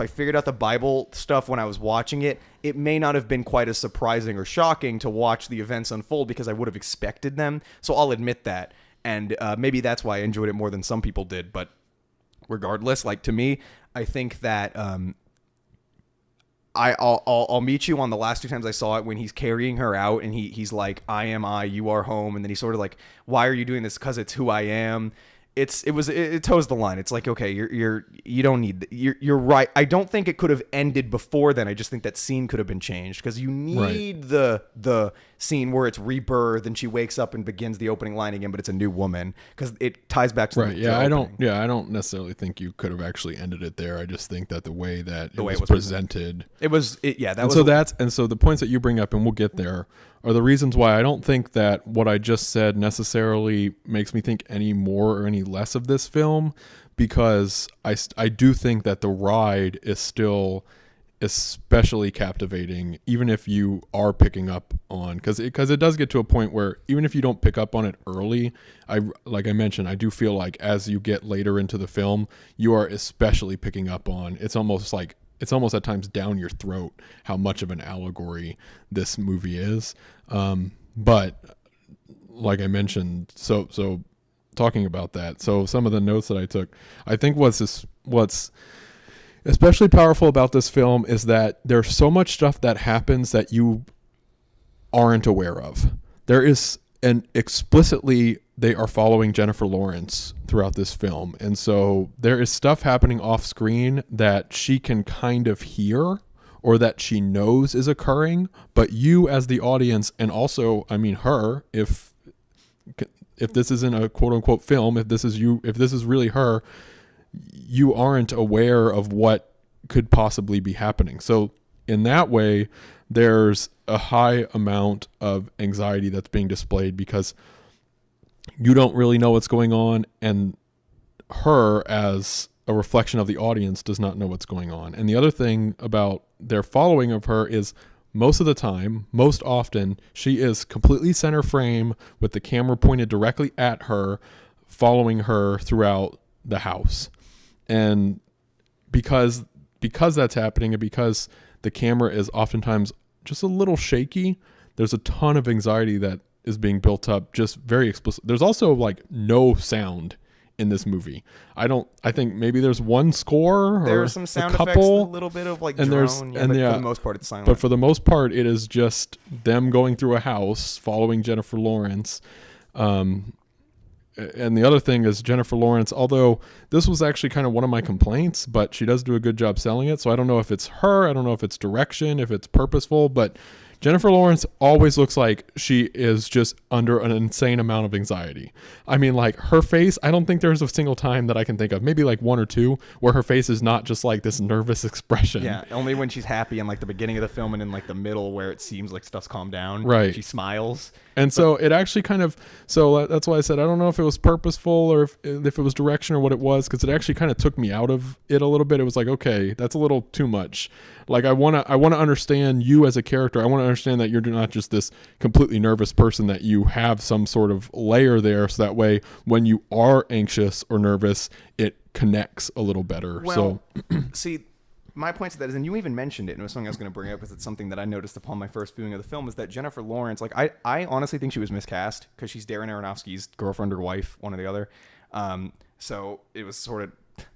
figured out the Bible stuff when I was watching it, it may not have been quite as surprising or shocking to watch the events unfold because I would have expected them. So I'll admit that. And maybe that's why I enjoyed it more than some people did. But regardless, like, to me, I think that I'll meet you on the last 2 times I saw it when he's carrying her out and he's like, I am I, you are home. And then he's sort of like, why are you doing this? 'Cause it's who I am. It toes the line. It's like, okay, you don't need, you're right. I don't think it could have ended before then. I just think that scene could have been changed because you need the scene where it's rebirth and she wakes up and begins the opening line again, but it's a new woman, because it ties back to right. the Yeah, opening. I don't necessarily think you could have actually ended it there. I just think that the way that it was presented, so the points that you bring up, and we'll get there, are the reasons why I don't think that what I just said necessarily makes me think any more or any less of this film, because I do think that the ride is still especially captivating, even if you are picking up on, because it does get to a point where even if you don't pick up on it early, like I mentioned, I do feel like as you get later into the film, you are especially picking up on, it's almost at times down your throat how much of an allegory this movie is. But like I mentioned, so talking about that, so some of the notes that I took, I think what's especially powerful about this film is that there's so much stuff that happens that you aren't aware of. There is, and explicitly they are following Jennifer Lawrence throughout this film. And so there is stuff happening off screen that she can kind of hear or that she knows is occurring, but you as the audience, and also, I mean, her, if this isn't a quote unquote film, if this is really her, you aren't aware of what could possibly be happening. So in that way, there's a high amount of anxiety that's being displayed because you don't really know what's going on, and her, as a reflection of the audience, does not know what's going on. And the other thing about their following of her is most of the time, most often, she is completely center frame with the camera pointed directly at her, following her throughout the house. And because that's happening, and because the camera is oftentimes just a little shaky, there's a ton of anxiety that is being built up, just very explicit. There's also like no sound in this movie. I think maybe there's one score, or there's some sound a couple, effects, a little bit of like and drone, but for the most part it's silent. But for the most part, it is just them going through a house, following Jennifer Lawrence. And the other thing is Jennifer Lawrence, although this was actually kind of one of my complaints, but she does do a good job selling it. So I don't know if it's her, I don't know if it's direction, if it's purposeful, but Jennifer Lawrence always looks like she is just under an insane amount of anxiety. I mean, like, her face, I don't think there's a single time that I can think of, maybe like one or two, where her face is not just like this nervous expression. Yeah, only when she's happy in like the beginning of the film and in like the middle where it seems like stuff's calmed down. Right. She smiles. And so it actually kind of, so that's why I said I don't know if it was purposeful or if it was direction or what it was, because it actually kind of took me out of it a little bit. It was like, okay, that's a little too much. Like, I want to understand you as a character. I want to understand that you're not just this completely nervous person, that you have some sort of layer there, so that way when you are anxious or nervous, it connects a little better. Well, see, my point to that is, and you even mentioned it, and it was something I was going to bring up because it's something that I noticed upon my first viewing of the film, is that Jennifer Lawrence, like, I honestly think she was miscast because she's Darren Aronofsky's girlfriend or wife, one or the other. So it was sort of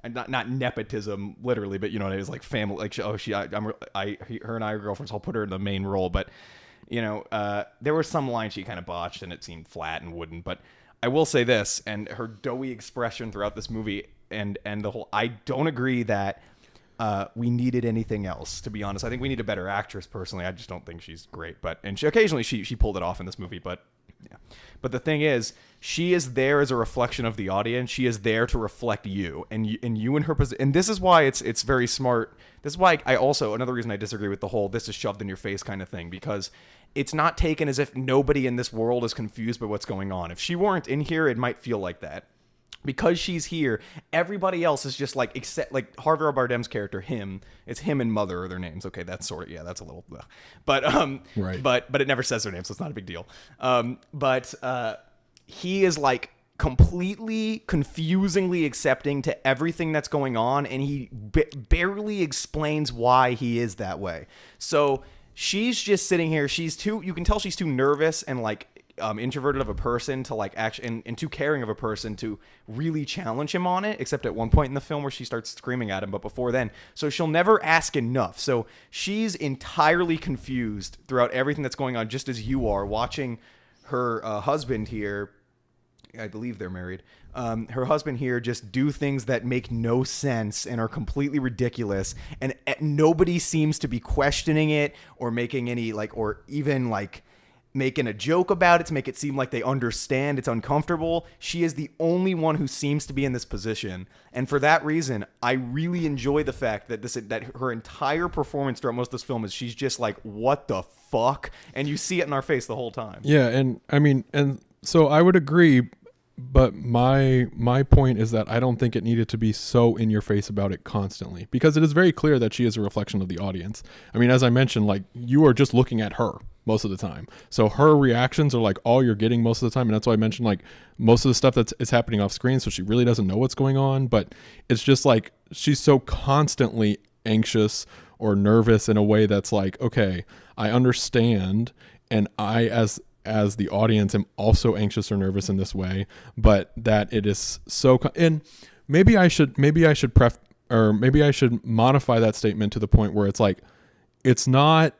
not nepotism literally, but you know, it was like family, like, her and I are girlfriends, so I'll put her in the main role. But you know, there were some lines she kind of botched and it seemed flat and wooden. But I will say this, and her doughy expression throughout this movie, and the whole, I don't agree that we needed anything else, to be honest. I think we need a better actress, personally. I just don't think she's great, and she occasionally she pulled it off in this movie, but yeah. But the thing is, she is there as a reflection of the audience. She is there to reflect you, and you in her position. And this is why it's very smart. This is why I also, another reason I disagree with the whole "this is shoved in your face" kind of thing, because it's not taken as if nobody in this world is confused by what's going on. If she weren't in here, it might feel like that. Because she's here, everybody else is just like, except like Javier Bardem's character, it's him and Mother are their names. Okay, that's sort of, yeah, that's a little, but right. But it never says their name, so it's not a big deal. But he is like completely confusingly accepting to everything that's going on, and he barely explains why he is that way. So she's just sitting here. You can tell she's too nervous and like introverted of a person to like actually, and too caring of a person to really challenge him on it, except at one point in the film where she starts screaming at him, but before then. So she'll never ask enough. So she's entirely confused throughout everything that's going on, just as you are watching her husband here. I believe they're married. Her husband here just do things that make no sense and are completely ridiculous, and nobody seems to be questioning it or making any like, or even like making a joke about it to make it seem like they understand it's uncomfortable. She is the only one who seems to be in this position. And for that reason, I really enjoy the fact that that her entire performance throughout most of this film is she's just like, what the fuck? And you see it in our face the whole time. Yeah, and I mean, and so I would agree, but my point is that I don't think it needed to be so in your face about it constantly, because it is very clear that she is a reflection of the audience. I mean, as I mentioned, like, you are just looking at her most of the time, so her reactions are like all you're getting most of the time, and that's why I mentioned like most of the stuff that's happening off screen, so she really doesn't know what's going on, but it's just like she's so constantly anxious or nervous in a way that's like, okay, I understand, and I as the audience am also anxious or nervous in this way, but that it is so, and maybe I should modify that statement to the point where it's like, it's not,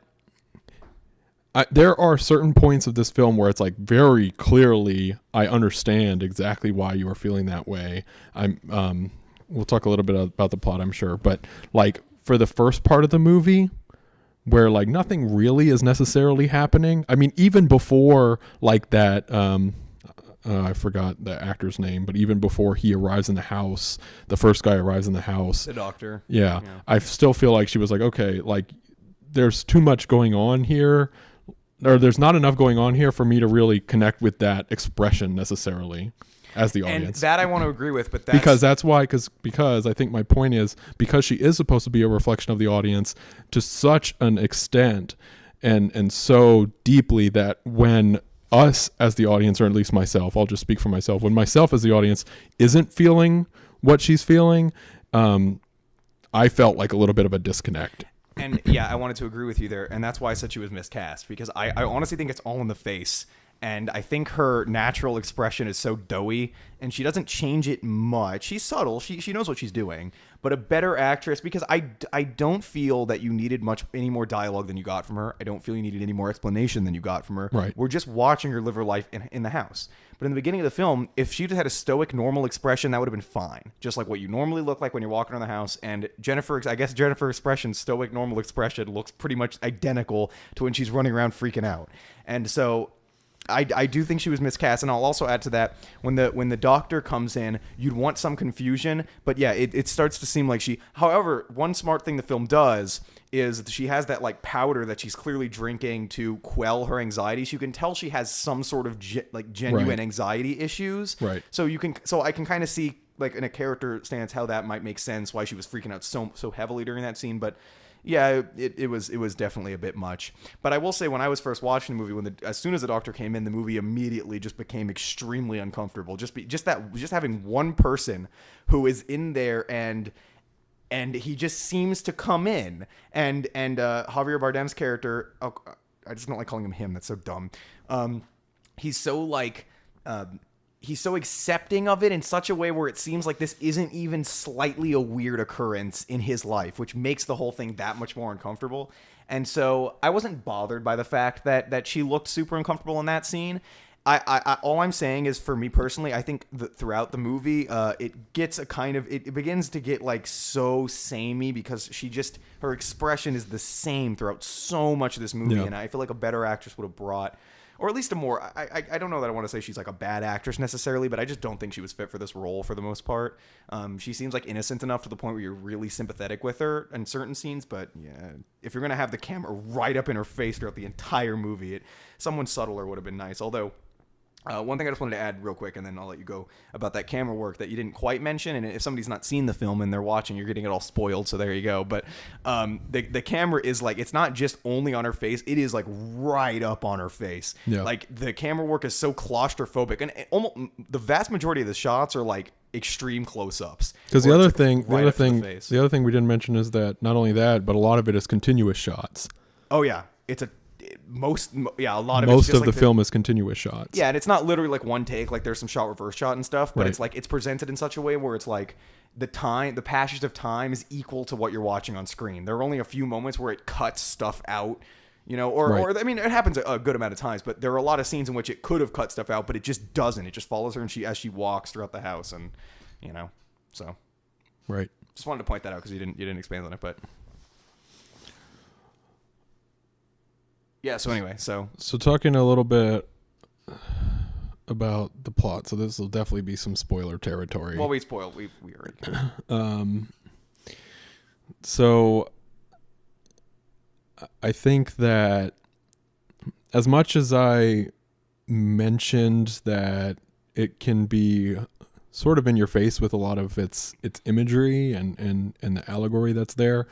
there are certain points of this film where it's like very clearly, I understand exactly why you are feeling that way. We'll talk a little bit about the plot, I'm sure, but like for the first part of the movie, where like nothing really is necessarily happening. I mean, even before like that, I forgot the actor's name, but even before he arrives in the house, the first guy arrives in the house. The doctor. Yeah. I still feel like she was like, okay, like there's too much going on here, or there's not enough going on here for me to really connect with that expression necessarily as the audience. And that I want to agree with, but that's why, because I think my point is, because she is supposed to be a reflection of the audience to such an extent and so deeply, that when us as the audience, or at least myself, I'll just speak for myself, when myself as the audience isn't feeling what she's feeling, I felt like a little bit of a disconnect. And yeah, I wanted to agree with you there, and that's why I said she was miscast, because I honestly think it's all in the face. And I think her natural expression is so doughy, and she doesn't change it much. She's subtle. She knows what she's doing. But a better actress, because I don't feel that you needed any more dialogue than you got from her. I don't feel you needed any more explanation than you got from her. Right. We're just watching her live her life in the house. But in the beginning of the film, if she just had a stoic, normal expression, that would have been fine. Just like what you normally look like when you're walking around the house. And Jennifer's expression, stoic, normal expression, looks pretty much identical to when she's running around freaking out. And so I do think she was miscast, and I'll also add to that, when the doctor comes in, you'd want some confusion, but yeah, it starts to seem like she. However, one smart thing the film does is she has that like powder that she's clearly drinking to quell her anxieties. You can tell she has some sort of genuine anxiety issues. Right. So I can kind of see, like, in a character stance how that might make sense, why she was freaking out so heavily during that scene, but. Yeah, it was definitely a bit much. But I will say, when I was first watching the movie, as soon as the doctor came in, the movie immediately just became extremely uncomfortable. Just having one person who is in there and he just seems to come in, and Javier Bardem's character, I just don't like calling him. That's so dumb. He's so like. He's so accepting of it in such a way where it seems like this isn't even slightly a weird occurrence in his life, which makes the whole thing that much more uncomfortable. And so I wasn't bothered by the fact that she looked super uncomfortable in that scene. I all I'm saying is, for me personally, I think that throughout the movie, it gets it begins to get like so samey, because her expression is the same throughout so much of this movie. Yeah. And I feel like a better actress would have brought, or at least a more, I don't know that I want to say she's like a bad actress necessarily, but I just don't think she was fit for this role for the most part. She seems like innocent enough to the point where you're really sympathetic with her in certain scenes, but yeah, if you're going to have the camera right up in her face throughout the entire movie, someone subtler would have been nice. Although, one thing I just wanted to add real quick, and then I'll let you go, about that camera work that you didn't quite mention. And if somebody's not seen the film and they're watching, you're getting it all spoiled, so there you go. But the camera is like, it's not just only on her face, it is like right up on her face. Yeah. Like, the camera work is so claustrophobic, and almost the vast majority of the shots are like extreme close-ups. Because the other thing we didn't mention is that not only that, but a lot of it is continuous shots. Oh yeah, a lot of the film is continuous shots. Yeah, and it's not literally like one take, like there's some shot reverse shot and stuff, but right. It's like it's presented in such a way where it's like the passage of time is equal to what you're watching on screen. There are only a few moments where it cuts stuff out, or I mean, it happens a good amount of times, but there are a lot of scenes in which it could have cut stuff out, but it just doesn't. It just follows her as she walks throughout the house, and so. Right. Just wanted to point that out because you didn't expand on it, but. Yeah. So anyway, so talking a little bit about the plot. So this will definitely be some spoiler territory. well, we spoiled. We already. So I think that as much as I mentioned that it can be sort of in your face with a lot of its imagery and the allegory that's there,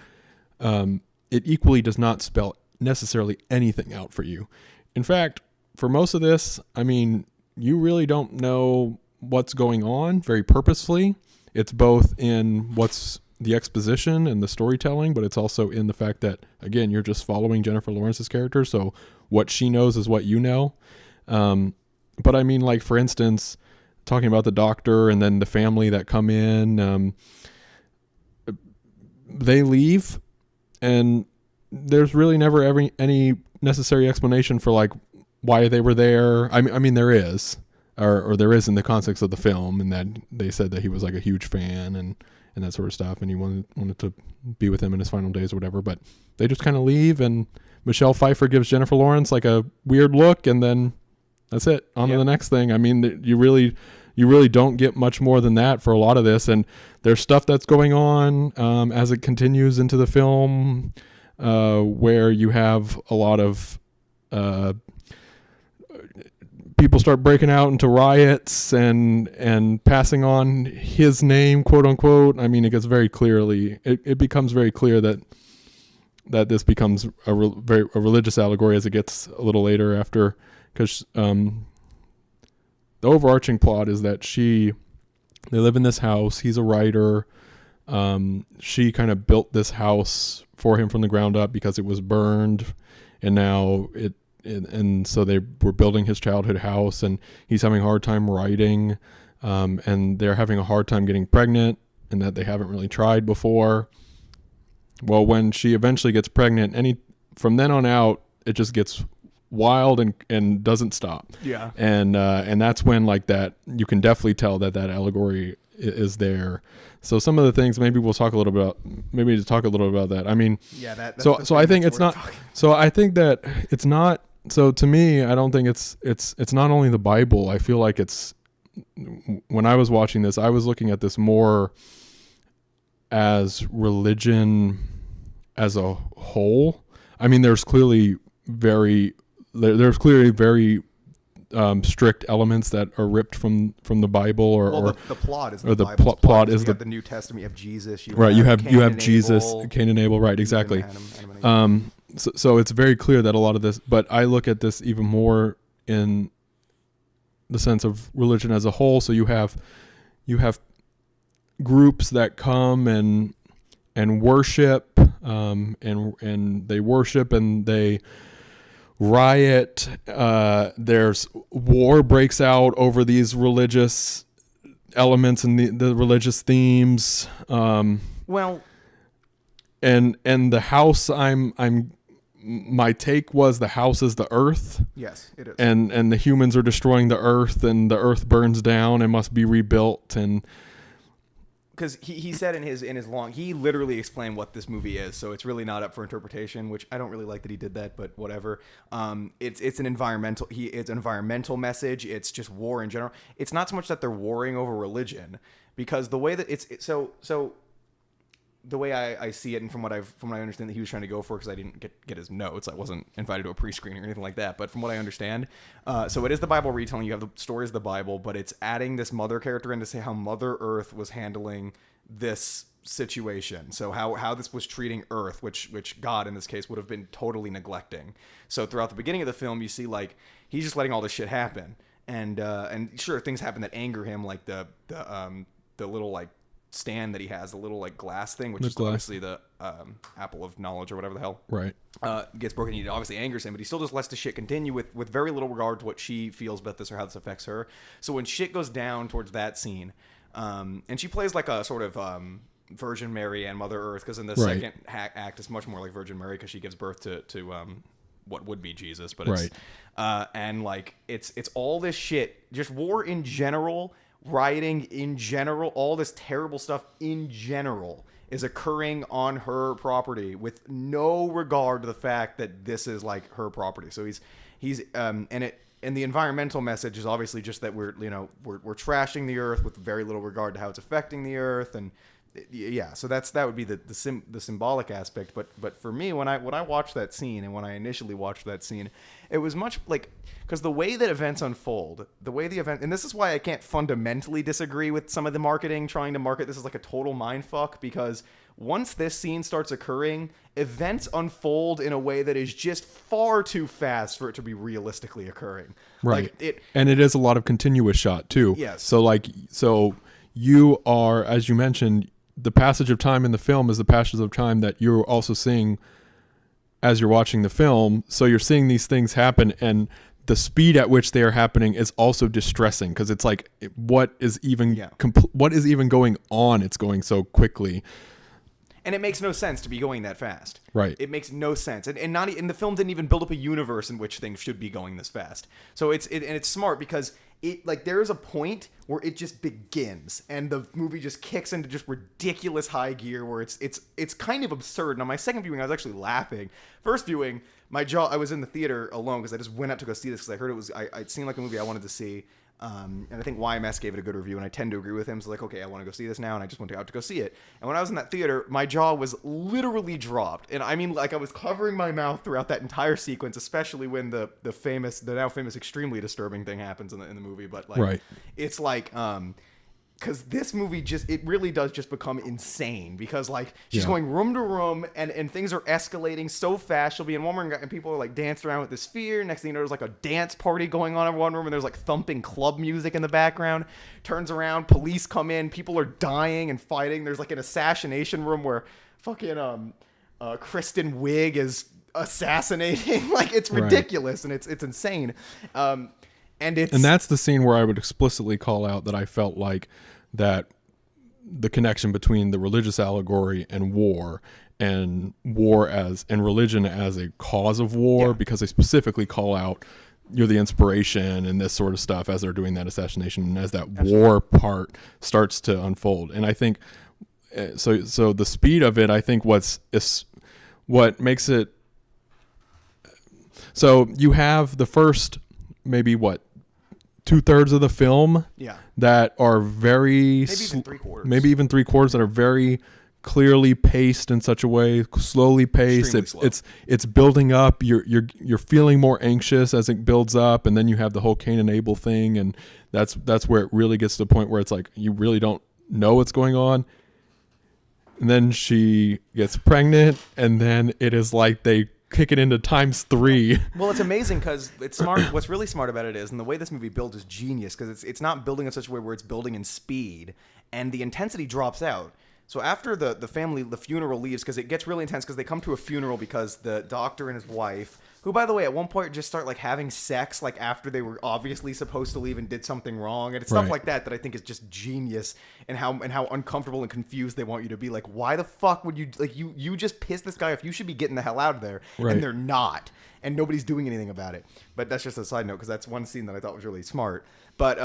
it equally does not spell necessarily anything out for you. In fact, for most of this, I mean, you really don't know what's going on very purposefully. It's both in what's the exposition and the storytelling, but it's also in the fact that, again, you're just following Jennifer Lawrence's character, so what she knows is what you know. But I mean, like, for instance, talking about the doctor and then the family that come in, they leave, and there's really never any necessary explanation for, like, why they were there. I mean there is, or there is in the context of the film, and that they said that he was like a huge fan and that sort of stuff, and he wanted to be with him in his final days or whatever. But they just kind of leave, and Michelle Pfeiffer gives Jennifer Lawrence like a weird look, and then that's it. On to the next thing. I mean, you really don't get much more than that for a lot of this, and there's stuff that's going on as it continues into the film, where you have a lot of people start breaking out into riots and passing on his name, quote unquote. I mean, it gets very clearly, it becomes very clear that this becomes a religious allegory as it gets a little later after, because the overarching plot is that they live in this house. He's a writer. She kind of built this house for him from the ground up because it was burned, and now and so they were building his childhood house, and he's having a hard time writing, and they're having a hard time getting pregnant, and that they haven't really tried before. Well, when she eventually gets pregnant, from then on out, it just gets wild and doesn't stop. Yeah. And that's when, like, that you can definitely tell that allegory is there. So some of the things, maybe we'll talk a little bit about that. I mean, yeah. That's so I think it's not. So I think that it's not. So to me, I don't think it's not only the Bible. I feel like it's, when I was watching this, I was looking at this more as religion as a whole. I mean, there's clearly very strict elements that are ripped from the Bible, or the plot is the Bible's plot is the New Testament. You have Jesus. You have Jesus, Cain and Abel, right? Exactly. So it's very clear that a lot of this, but I look at this even more in the sense of religion as a whole. So you have groups that come and worship, and they worship and they riot. There's war breaks out over these religious elements and the religious themes. Well, and the house, my take was the house is the earth. Yes, it is. And the humans are destroying the earth, and the earth burns down and must be rebuilt. And because he said in his he literally explained what this movie is, so it's really not up for interpretation, which I don't really like that he did that, but whatever. It's an environmental message. It's just war in general. It's not so much that they're warring over religion, because the way that the way I see it, and from what I understand that he was trying to go for, because I didn't get his notes, I wasn't invited to a pre-screening or anything like that, but from what I understand, so it is the Bible retelling. You have the stories of the Bible, but it's adding this mother character in to say how Mother Earth was handling this situation. So how this was treating Earth, which God in this case would have been totally neglecting. So throughout the beginning of the film, you see, like, he's just letting all this shit happen, and sure, things happen that anger him, like the little, like, stand that he has, the little, like, glass thing, which is obviously the apple of knowledge or whatever the hell, right, gets broken. He obviously angers him, but he still just lets the shit continue with very little regard to what she feels about this or how this affects her. So when shit goes down towards that scene, and she plays like a sort of Virgin Mary and Mother Earth, because in the second act it's much more like Virgin Mary, because she gives birth to what would be Jesus, but it's and, like, it's all this shit, just war in general, rioting in general, all this terrible stuff in general is occurring on her property with no regard to the fact that this is like her property. So and the environmental message is obviously just that we're trashing the earth with very little regard to how it's affecting the earth. And yeah, so that would be the symbolic aspect. But for me, when I watched that scene, and when I initially watched that scene, it was much like, because the way that events unfold, and this is why I can't fundamentally disagree with some of the marketing trying to market this as like a total mindfuck, because once this scene starts occurring, events unfold in a way that is just far too fast for it to be realistically occurring. Right. Like and it is a lot of continuous shot too. Yes. So you are, as you mentioned, the passage of time in the film is the passage of time that you're also seeing as you're watching the film. So you're seeing these things happen, and the speed at which they are happening is also distressing, because it's like, what is even going on? It's going so quickly. And it makes no sense to be going that fast. Right. It makes no sense. And the film didn't even build up a universe in which things should be going this fast. So it's smart, because there is a point where it just begins and the movie just kicks into just ridiculous high gear where it's kind of absurd. Now, my second viewing, I was actually laughing. First viewing, I was in the theater alone because I just went out to go see this because I heard it seemed like a movie I wanted to see. And I think YMS gave it a good review, and I tend to agree with him. So like, okay, I want to go see this now, and I just went out to go see it. And when I was in that theater, my jaw was literally dropped, and I mean, like, I was covering my mouth throughout that entire sequence, especially when the now famous extremely disturbing thing happens in the movie. But like, right. It's like because this movie it really does just become insane, because like she's going room to room and things are escalating so fast. She'll be in one room and people are like dancing around with this fear. Next thing you know, there's like a dance party going on in one room and there's like thumping club music in the background. Turns around, police come in, people are dying and fighting. There's like an assassination room where fucking Kristen Wiig is assassinating. Like, it's ridiculous, right. And it's insane. And that's the scene where I would explicitly call out that I felt like that the connection between the religious allegory and religion as a cause of war, because they specifically call out, you're the inspiration and this sort of stuff as they're doing that assassination, and as that war part starts to unfold. And I think so the speed of it, I think what makes it, so you have the first maybe 2/3 of the film that are very maybe even 3/4 that are very clearly paced in such a way, slowly paced. It's building up. You're feeling more anxious as it builds up, and then you have the whole Cain and Abel thing, and that's where it really gets to the point where it's like you really don't know what's going on. And then she gets pregnant, and then it is like they kick it into ×3. Well, it's amazing because it's smart. What's really smart about it is, and the way this movie builds is genius, because it's not building in such a way where it's building in speed, and the intensity drops out. So after the funeral leaves, because it gets really intense, because they come to a funeral because the doctor and his wife, who, by the way, at one point just start like having sex like after they were obviously supposed to leave and did something wrong, and it's stuff like that I think is just genius, and how uncomfortable and confused they want you to be. Like, why the fuck would you, like, you just pissed this guy off? You should be getting the hell out of there, and they're not, and nobody's doing anything about it. But that's just a side note, because that's one scene that I thought was really smart. But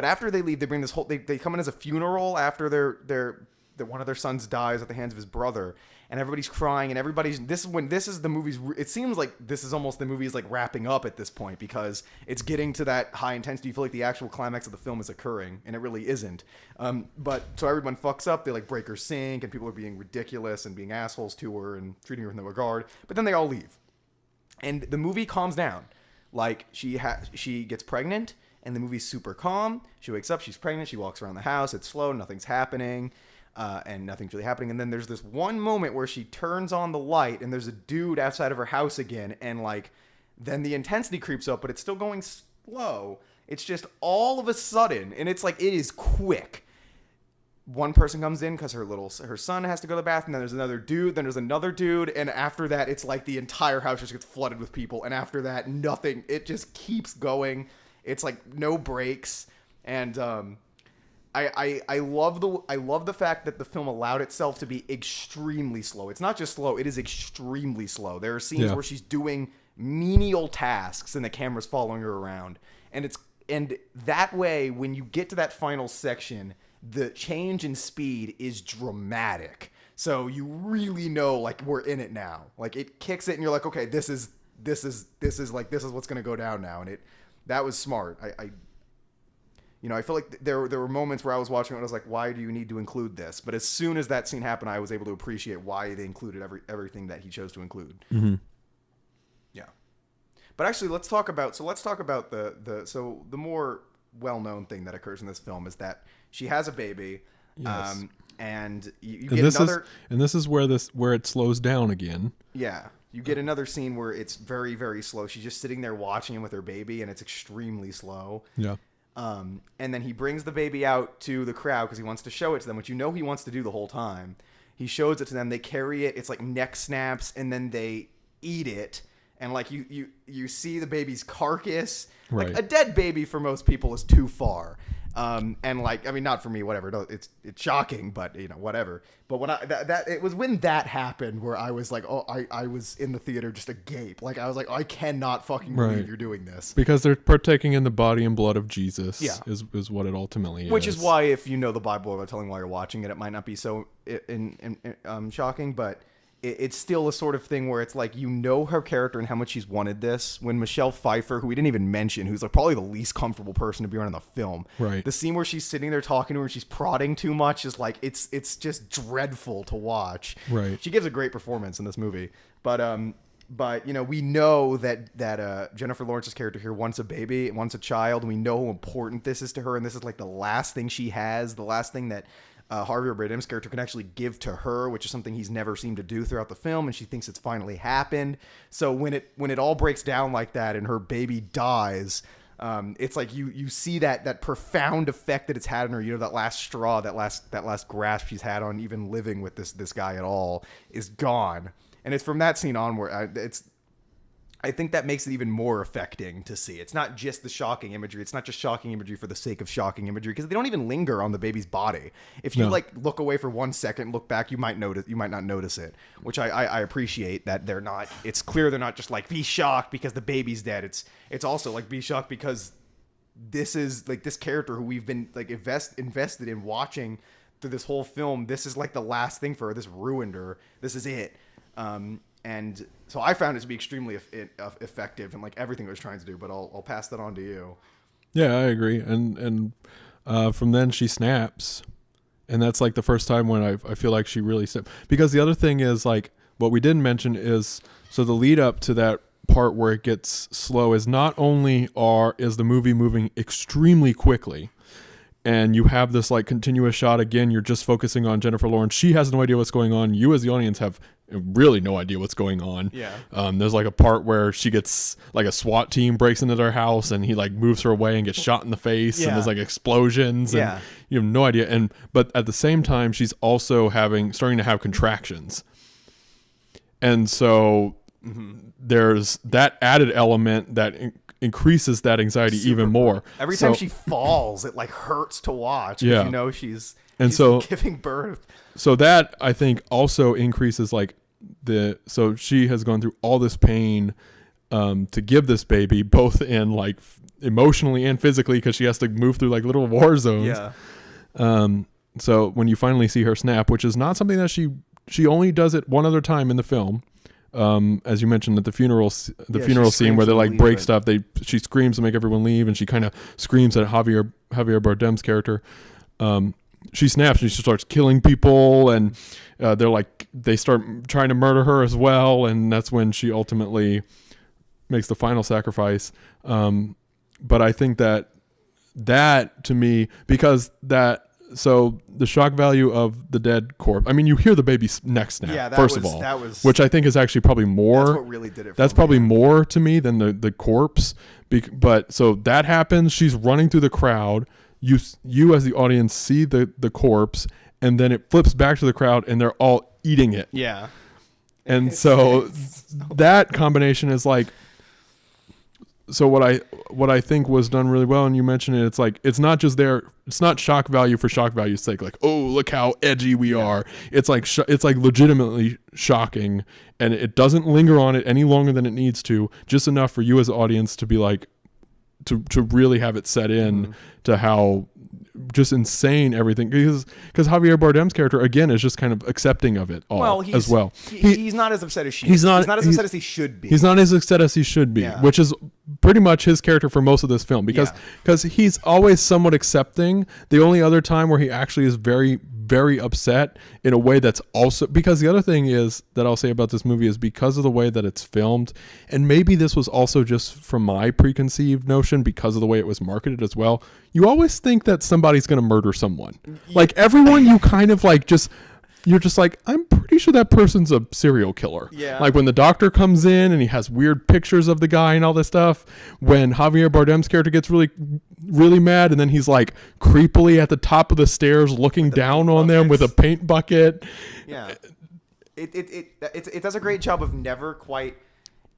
after they leave, they bring this whole, they come in as a funeral after their one of their sons dies at the hands of his brother, and everybody's crying, and it seems like this is almost the movie's like wrapping up at this point, because it's getting to that high intensity. You feel like the actual climax of the film is occurring, and it really isn't. But so everyone fucks up. They like break her sink, and people are being ridiculous and being assholes to her and treating her with no regard. But then they all leave, and the movie calms down. Like, she gets pregnant, and the movie's super calm. She wakes up, she's pregnant, she walks around the house, it's slow, nothing's happening. And nothing's really happening. And then there's this one moment where she turns on the light and there's a dude outside of her house again. And like, then the intensity creeps up, but it's still going slow. It's just all of a sudden, and it's like, it is quick. One person comes in because her son has to go to the bathroom. Then there's another dude. Then there's another dude. And after that, it's like the entire house just gets flooded with people. And after that, nothing. It just keeps going. It's like no breaks. And, I love the fact that the film allowed itself to be extremely slow. It's not just slow, it is extremely slow. There are scenes where she's doing menial tasks and the camera's following her around. And that way, when you get to that final section, the change in speed is dramatic. So you really know, like, we're in it now. Like, it kicks it and you're like, okay, this is what's going to go down now. And that was smart. I feel like there were moments where I was watching it and I was like, why do you need to include this? But as soon as that scene happened, I was able to appreciate why they included everything that he chose to include. Mm-hmm. Yeah. But actually, let's talk about the more well-known thing that occurs in this film is that she has a baby. Yes. And you get another... This is where it slows down again. Yeah. You get another scene where it's very, very slow. She's just sitting there watching him with her baby, and it's extremely slow. Yeah. And then he brings the baby out to the crowd because he wants to show it to them, which he wants to do the whole time. He shows it to them. They carry it. It's like neck snaps, and then they eat it. And like you see the baby's carcass. Right. Like a dead baby for most people is too far. And like, I mean, not for me, whatever. It's shocking, but whatever. But when it was when that happened where I was like, oh, I was in the theater just agape. Like I was like, I cannot fucking believe you're doing this. Because they're partaking in the body and blood of Jesus. Yeah. Is what it ultimately is. Which is why if you know the Bible or telling while you're watching it, it might not be so shocking, but it's still a sort of thing where it's like, her character and how much she's wanted this. When Michelle Pfeiffer, who we didn't even mention, who's like probably the least comfortable person to be around in the film. Right. The scene where she's sitting there talking to her and she's prodding too much is like, it's just dreadful to watch. Right. She gives a great performance in this movie. But we know that Jennifer Lawrence's character here wants a baby, wants a child, and we know how important this is to her. And this is like the last thing she has, the last thing that Javier Bardem's character can actually give to her, which is something he's never seemed to do throughout the film, and she thinks it's finally happened. So when it all breaks down like that and her baby dies, it's like you see that profound effect that it's had on her. That last straw, that last grasp she's had on even living with this guy at all is gone. And it's from that scene onward. I think that makes it even more affecting to see. It's not just the shocking imagery. It's not just shocking imagery for the sake of shocking imagery, because they don't even linger on the baby's body. If you look away for 1 second, look back, you might not notice it, which I appreciate that they're not. It's clear they're not just like, be shocked because the baby's dead. It's also like, be shocked because this is like this character who we've been like invested in watching through this whole film. This is like the last thing for her. This ruined her. This is it. And so I found it to be extremely effective and like everything it was trying to do, but I'll pass that on to you. Yeah, I agree. And from then she snaps, and that's like the first time when I feel like she really snapped. Because the other thing is, like, what we didn't mention is, so the lead up to that part where it gets slow is not only is the movie moving extremely quickly, and you have this like continuous shot again, you're just focusing on Jennifer Lawrence. She has no idea what's going on. You as the audience have really no idea what's going on. Yeah. There's like a part where she gets like a SWAT team breaks into their house and he like moves her away and gets shot in the face. And there's like explosions and you have no idea. But at the same time, she's also starting to have contractions. And so there's that added element that increases that anxiety even more. Every time she falls, it like hurts to watch. Yeah. She's so giving birth. So that I think also increases like so she has gone through all this pain to give this baby, both in like emotionally and physically, because she has to move through like little war zones. Yeah. So when you finally see her snap, which is not something that she only does it one other time in the film. As you mentioned at the funeral scene where they like break stuff, she screams to make everyone leave, and she kind of screams at Javier Bardem's character. She snaps and she starts killing people, and they start trying to murder her as well, and that's when she ultimately makes the final sacrifice. But I think that to me, because so the shock value of the dead corpse. I mean, you hear the baby's neck snap. Yeah, of all, which I think is actually probably more. That's what really did it. That's probably more to me than the corpse. But so that happens. She's running through the crowd. You as the audience see the corpse, and then it flips back to the crowd, and they're all eating it. Yeah. And so that combination is like. So what I think was done really well, and you mentioned it, it's like it's not just there. It's not shock value for shock value's sake. Like, oh, look how edgy we are. It's like it's like legitimately shocking, and it doesn't linger on it any longer than it needs to. Just enough for you as an audience to be like, to really have it set in to how just insane everything, because Javier Bardem's character again is just kind of accepting of it all as well. He's not as upset as he's not as upset as he should be. He's not as upset as he should be, which is pretty much his character for most of this film, because he's always somewhat accepting. The only other time where he actually is very, very upset in a way that's also, because the other thing is that I'll say about this movie is because of the way that it's filmed, and maybe this was also just from my preconceived notion because of the way it was marketed as well, you always think that somebody's going to murder someone. Like everyone you kind of like you're just like, I'm pretty sure that person's a serial killer. Yeah. Like when the doctor comes in and he has weird pictures of the guy and all this stuff, when Javier Bardem's character gets really, really mad, and then he's like creepily at the top of the stairs looking down on them with a paint bucket. Yeah. It does a great job of never quite,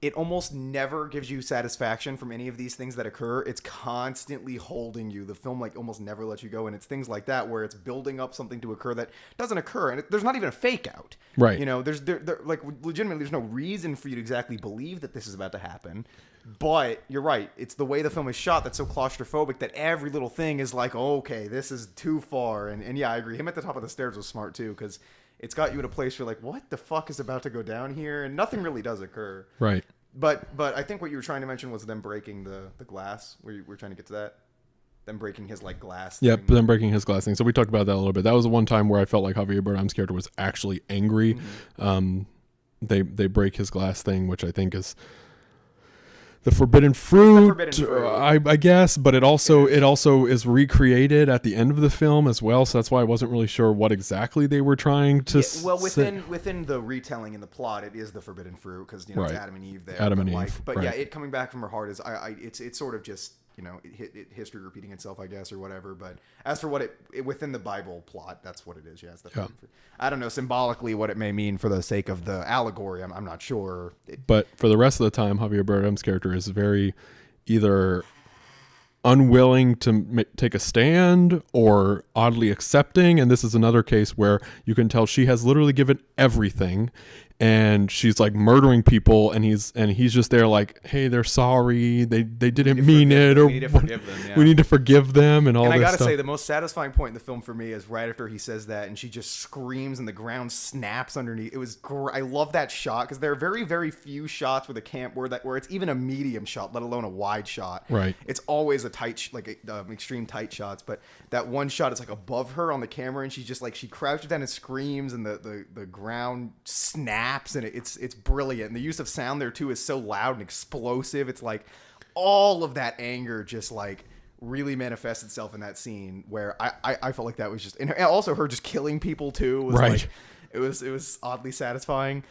it almost never gives you satisfaction from any of these things that occur. It's constantly holding you. The film like almost never lets you go, and it's things like that where it's building up something to occur that doesn't occur, and there's not even a fake out. Right. You know, there's like legitimately there's no reason for you to exactly believe that this is about to happen. But you're right. It's the way the film is shot that's so claustrophobic that every little thing is like, oh, okay, this is too far. And yeah, I agree. Him at the top of the stairs was smart too, because it's got you in a place where you're like, what the fuck is about to go down here? And nothing really does occur. Right. But I think what you were trying to mention was them breaking the glass. We're trying to get to that. Them breaking his like glass thing. Yep, them breaking his glass thing. So we talked about that a little bit. That was the one time where I felt like Javier Bardem's character was actually angry. They break his glass thing, which I think is the forbidden fruit, I guess, but it also is recreated at the end of the film as well. So that's why I wasn't really sure what exactly they were trying to. Within the retelling in the plot, it is the forbidden fruit because it's Adam and Eve there. Adam and Eve. But yeah, it coming back from her heart is it's sort of just history repeating itself, I guess, or whatever. But as for what it within the Bible plot, that's what it is. Yeah, it's the forbidden fruit. I don't know symbolically what it may mean for the sake of the allegory. I'm not sure. But for the rest of the time, Javier Bardem's character is very either unwilling to take a stand or oddly accepting. And this is another case where you can tell she has literally given everything. And she's like murdering people, and he's just there like, hey, they're sorry, they didn't mean it, or we need to forgive them. Yeah. We need to forgive them, and all. And I gotta say, the most satisfying point in the film for me is right after he says that, and she just screams, and the ground snaps underneath. It was I love that shot because there are very, very few shots with a where it's even a medium shot, let alone a wide shot. Right. It's always a tight, extreme tight shots, but that one shot is like above her on the camera, and she just like she crouches down and screams, and the ground snaps. And it's brilliant. And the use of sound there too is so loud and explosive. It's like all of that anger just like really manifests itself in that scene where I felt like that was just, and also her just killing people too was like it was oddly satisfying.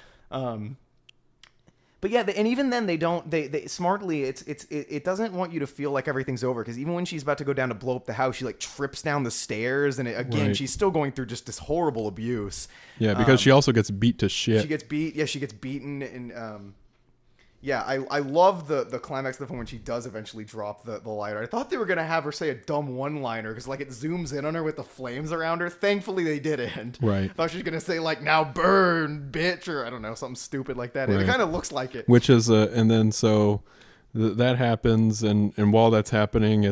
But yeah, and even then they smartly it doesn't want you to feel like everything's over, because even when she's about to go down to blow up the house, she like trips down the stairs, and she's still going through just this horrible abuse. Yeah, because she also gets beat to shit. She gets beat. Yeah, she gets beaten, and I love the climax of the film when she does eventually drop the lighter. I thought they were gonna have her say a dumb one-liner because like it zooms in on her with the flames around her. Thankfully they didn't. Right. I thought she was gonna say like, now burn, bitch, or I don't know, something stupid like that. Right. It kind of looks like it. Which is and then so that happens, and while that's happening,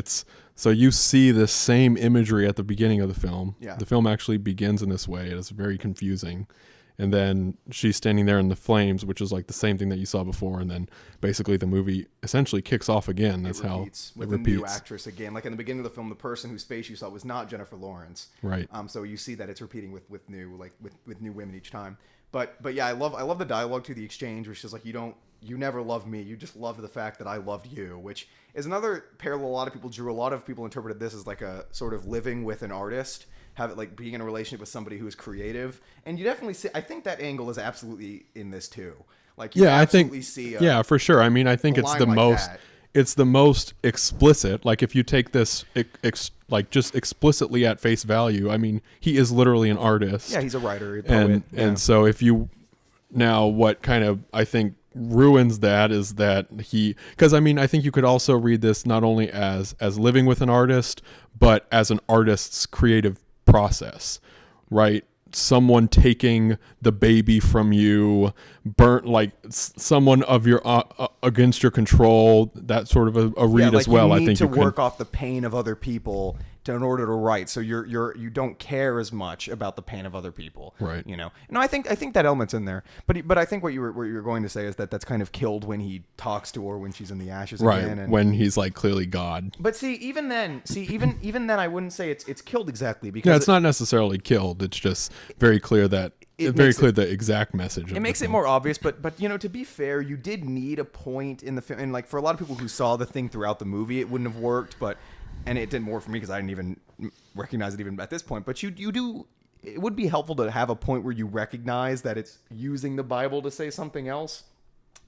so you see the same imagery at the beginning of the film. Yeah. The film actually begins in this way. It is very confusing. And then she's standing there in the flames, which is like the same thing that you saw before. And then basically the movie essentially kicks off again. That's how it with repeats. A new actress again. Like in the beginning of the film, the person whose face you saw was not Jennifer Lawrence. Right. So you see that it's repeating with new women each time. But yeah, I love the dialogue to the exchange, which is like, you never loved me. You just loved the fact that I loved you, which is another parallel a lot of people drew. A lot of people interpreted this as like a sort of living with an artist, have it like being in a relationship with somebody who is creative. And you definitely see, I think that angle is absolutely in this too. Like, you see for sure. I mean, I think it's the most explicit. Like if you take this like just explicitly at face value, I mean, he is literally an artist. Yeah, he's a writer, a poet. And so if you now what kind of I think ruins that is that because I mean I think you could also read this not only as living with an artist, but as an artist's creative process, right? someone taking the baby from you, burnt like someone of your against your control, that sort of a read as well. You I need think to you work off the pain of other people in order to write. So you don't care as much about the pain of other people, right? You know. No, I think that element's in there, but I think what you were going to say is that's kind of killed when he talks to her when she's in the ashes again, and when he's like clearly God. But see, even then, I wouldn't say it's killed exactly, because it's not necessarily killed. It's just very clear that the exact message. It makes it more obvious, but you know, to be fair, you did need a point in the film, and like for a lot of people who saw the thing throughout the movie, it wouldn't have worked, and it didn't work for me because I didn't even recognize it even at this point. But you do. It would be helpful to have a point where you recognize that it's using the Bible to say something else.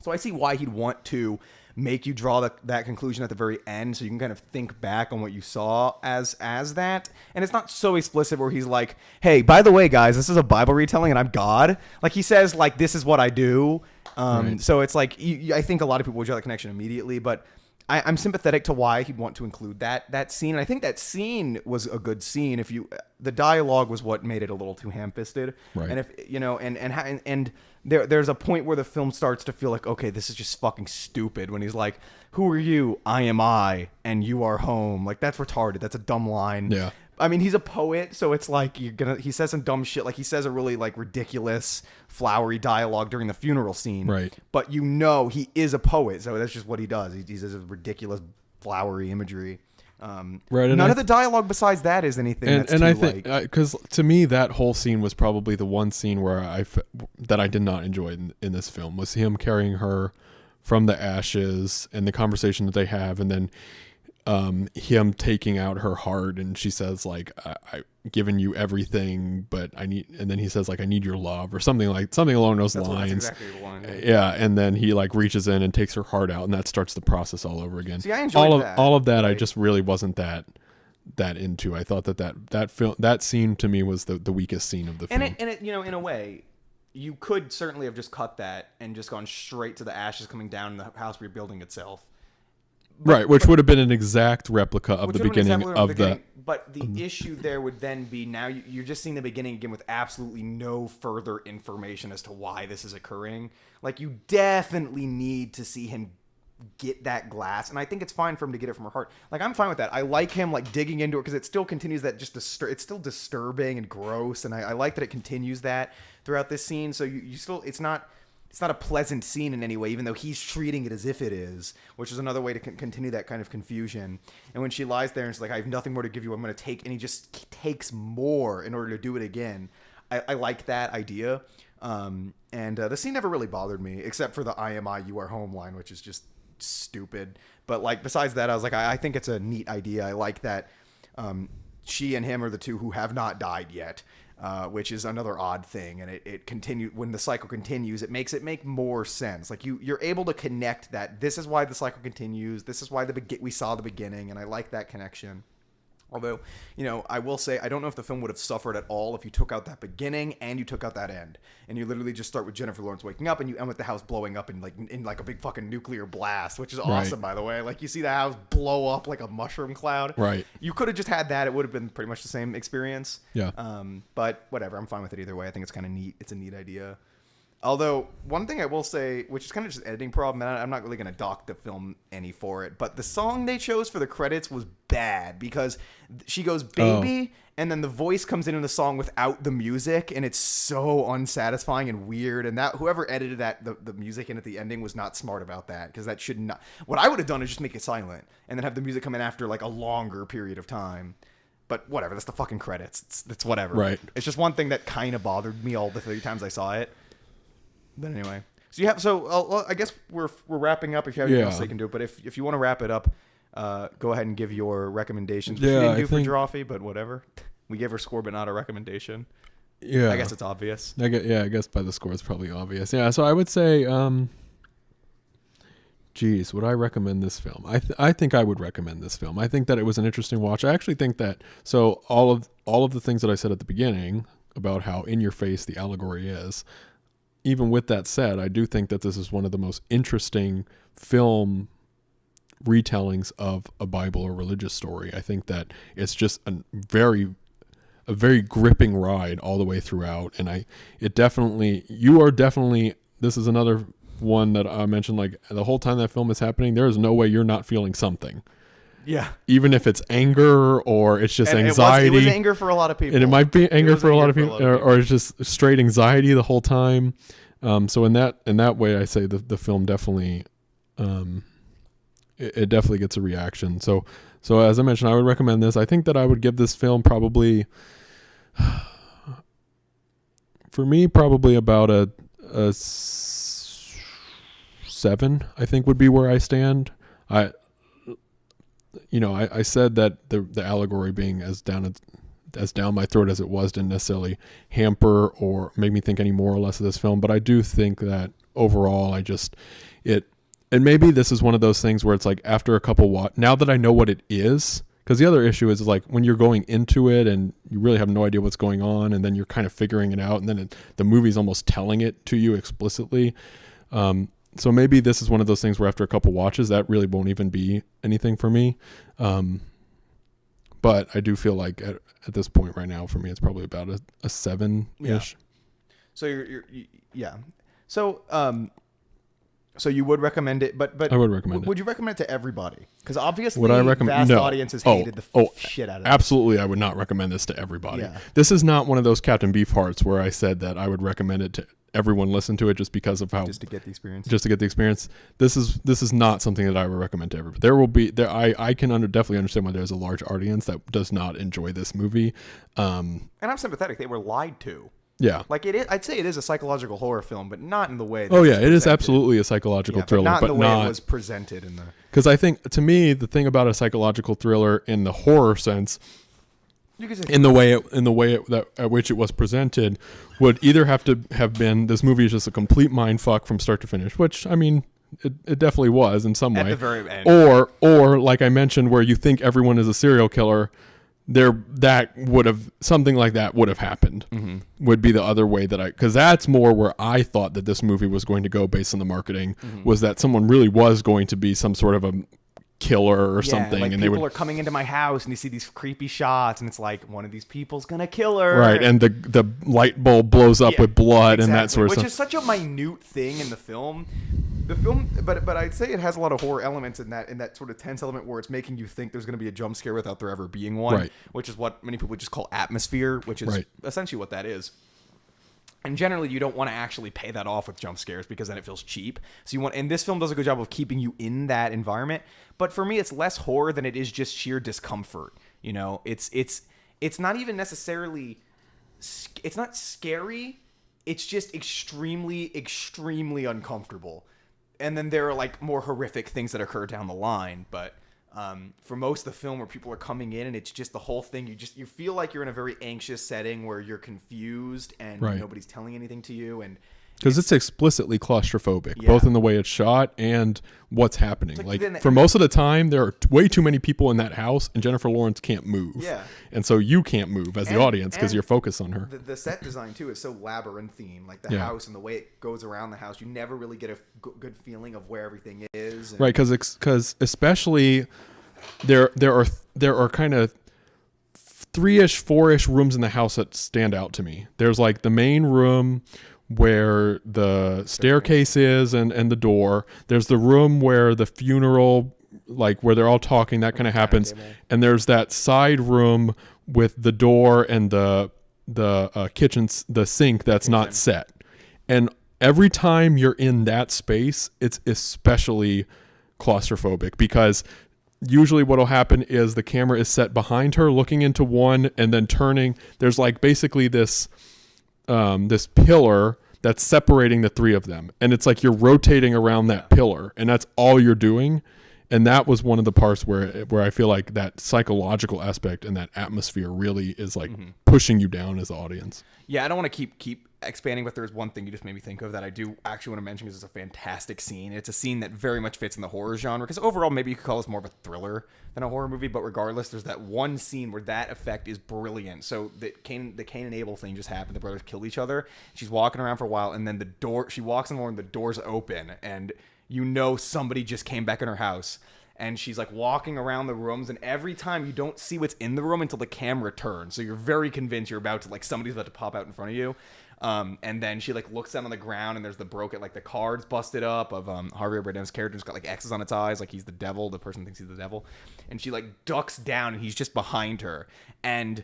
So I see why he'd want to make you draw that conclusion at the very end, so you can kind of think back on what you saw as that. And it's not so explicit where he's like, hey, by the way, guys, this is a Bible retelling and I'm God. Like he says, like, this is what I do. Right. So it's like, I think a lot of people would draw that connection immediately, but I'm sympathetic to why he'd want to include that scene. And I think that scene was a good scene. The dialogue was what made it a little too ham-fisted. Right. And if, you know, and there's a point where the film starts to feel like, okay, this is just fucking stupid, when he's like, who are you? I am I, and you are home. Like, that's retarded. That's a dumb line. Yeah. I mean, he's a poet, so it's like he says some dumb shit. Like, he says a really like ridiculous, flowery dialogue during the funeral scene. Right. But you know he is a poet, so that's just what he does. He says ridiculous, flowery imagery. Right. None of the dialogue besides that is anything. And I think because to me that whole scene was probably the one scene where that I did not enjoy in this film, was him carrying her from the ashes and the conversation that they have, and then him taking out her heart, and she says like, I've given you everything, but and then he says like, I need your love, or something along those lines. That's exactly the line. Yeah, and then he like reaches in and takes her heart out, and that starts the process all over again. See, I enjoyed all of that. Right. I just really wasn't that into. I thought that scene to me was the weakest scene of the film. And it, you know, in a way, you could certainly have just cut that and just gone straight to the ashes coming down and the house rebuilding itself. Right, which would have been an exact replica of the beginning of the... But the issue there would then be, now you're just seeing the beginning again with absolutely no further information as to why this is occurring. Like, you definitely need to see him get that glass, and I think it's fine for him to get it from her heart. Like, I'm fine with that. I like him like digging into it, because it still continues that it's still disturbing and gross, and I like that it continues that throughout this scene. So you still, it's not a pleasant scene in any way, even though he's treating it as if it is, which is another way to continue that kind of confusion. And when she lies there and she's like, I have nothing more to give you, I'm going to take, and he just takes more in order to do it again. I like that idea. And the scene never really bothered me, except for the I am I, you are home line, which is just stupid. But like, besides that, I was like, I think it's a neat idea. I like that she and him are the two who have not died yet. Which is another odd thing, and it continued when the cycle continues. It makes it make more sense. Like you're able to connect that this is why the cycle continues. This is why we saw the beginning, and I like that connection. Although, you know, I will say I don't know if the film would have suffered at all if you took out that beginning and you took out that end, and you literally just start with Jennifer Lawrence waking up and you end with the house blowing up in like a big fucking nuclear blast, which is awesome, by the way. Like, you see the house blow up like a mushroom cloud. Right. You could have just had that; it would have been pretty much the same experience. Yeah. But whatever, I'm fine with it either way. I think it's kind of neat. It's a neat idea. Although, one thing I will say, which is kind of just an editing problem, and I'm not really going to dock the film any for it, but the song they chose for the credits was bad, because she goes, baby, and then the voice comes in the song without the music, and it's so unsatisfying and weird, and that whoever edited that, the music in at the ending was not smart about that, because that should not... What I would have done is just make it silent, and then have the music come in after, like, a longer period of time. But whatever, that's the fucking credits. It's whatever. Right. It's just one thing that kind of bothered me all the 3 times I saw it. But anyway, I guess we're wrapping up. If you have anything else, you can do it. But if you want to wrap it up, go ahead and give your recommendations. Which we didn't do for Drawfee, but whatever. We gave her score, but not a recommendation. Yeah, I guess it's obvious. I guess by the score it's probably obvious. Yeah, so I would say, would I recommend this film? I think I would recommend this film. I think that it was an interesting watch. I actually think that all of the things that I said at the beginning about how in your face the allegory is. Even with that said, I do think that this is one of the most interesting film retellings of a Bible or religious story. I think that it's just a very a very gripping ride all the way throughout. And you are definitely, this is another one that I mentioned, like the whole time that film is happening, there is no way you're not feeling something. Yeah. Even if it's anger or it's just anxiety. It was anger for a lot of people. And it might be anger for a lot of people, or it's just straight anxiety the whole time. So in that way, I say the film definitely, it definitely gets a reaction. So as I mentioned, I would recommend this. I think that I would give this film probably, for me, probably about a 7, I think would be where I stand. I said that the allegory being as down my throat as it was didn't necessarily hamper or make me think any more or less of this film, but I do think that overall and maybe this is one of those things where it's like after a couple now that I know what it is, because the other issue is like when you're going into it and you really have no idea what's going on, and then you're kind of figuring it out, and then the movie's almost telling it to you explicitly. So maybe this is one of those things where after a couple watches, that really won't even be anything for me. But I do feel like at this point right now, for me, it's probably about a 7-ish. Yeah. So yeah. So you would recommend it, but I would recommend it. Would you recommend it to everybody? Because obviously, would I recommend? vast No. audiences hated the shit out of it. Absolutely, I would not recommend this to everybody. Yeah. This is not one of those Captain Beefhearts where I said that I would recommend it to everyone. Listen to it just because of how just to get the experience. This is not something that I would recommend to everybody. I can definitely understand why there's a large audience that does not enjoy this movie. And I'm sympathetic. They were lied to. Yeah. Like it is, I'd say it is a psychological horror film, but not in the way that it is absolutely a psychological thriller, but not in the way it was presented in the. Because I think, to me, the thing about a psychological thriller in the horror sense, in the way at which it was presented, would either have to have been this movie is just a complete mind fuck from start to finish, which I mean it definitely was in some way, at the very end, or like I mentioned, where you think everyone is a serial killer. Something like that would have happened. Mm-hmm. Would be the other way because that's more where I thought that this movie was going to go based on the marketing, was that someone really was going to be some sort of a killer or something, like and people are coming into my house and you see these creepy shots and it's like one of these people's gonna kill her, right? And the light bulb blows up with blood, and that sort of stuff, which is such a minute thing in the film. But I'd say it has a lot of horror elements in that sort of tense element where it's making you think there's going to be a jump scare without there ever being one, right? Which is what many people just call atmosphere, which is essentially what that is. And generally, you don't want to actually pay that off with jump scares because then it feels cheap. And this film does a good job of keeping you in that environment. But for me, it's less horror than it is just sheer discomfort. You know, it's not even necessarily, it's not scary. It's just extremely, extremely uncomfortable. And then there are like more horrific things that occur down the line. But for most of the film where people are coming in and it's just the whole thing, you feel like you're in a very anxious setting where you're confused and nobody's telling anything to you, and because it's explicitly claustrophobic, both in the way it's shot and what's happening. Like for most of the time, there are way too many people in that house, and Jennifer Lawrence can't move. Yeah, and so you can't move as the audience because you're focused on her. The set design too is so labyrinthine, like the house and the way it goes around the house. You never really get a good feeling of where everything is. Right, because especially there are kind of 3-ish, 4-ish rooms in the house that stand out to me. There's like the main room where the staircase is and the door. There's the room where the funeral, like where they're all talking, that kind of happens. And there's that side room with the door and the kitchen, the sink that's not set. And every time you're in that space, it's especially claustrophobic because usually what'll happen is the camera is set behind her looking into one and then turning. There's like basically this pillar that's separating the three of them, and it's like you're rotating around that pillar, and that's all you're doing. And that was one of the parts where I feel like that psychological aspect and that atmosphere really is like pushing you down as the audience. Yeah, I don't want to keep expanding, but there's one thing you just made me think of that I do actually want to mention because it's a fantastic scene. It's a scene that very much fits in the horror genre because overall maybe you could call this more of a thriller than a horror movie, but regardless, there's that one scene where that effect is brilliant. So the Cain and Abel thing just happened. The brothers killed each other. She's walking around for a while, and then she walks in the morning, the door's open, and you know somebody just came back in her house. and she's like walking around the rooms, and every time you don't see what's in the room until the camera turns, so you're very convinced you're about to, like, somebody's about to pop out in front of you. And then she like looks down on the ground, and there's the broken, like, the cards busted up of Javier Bardem's character who's got like X's on its eyes, like he's the devil. The person thinks he's the devil, and she like ducks down, and he's just behind her. And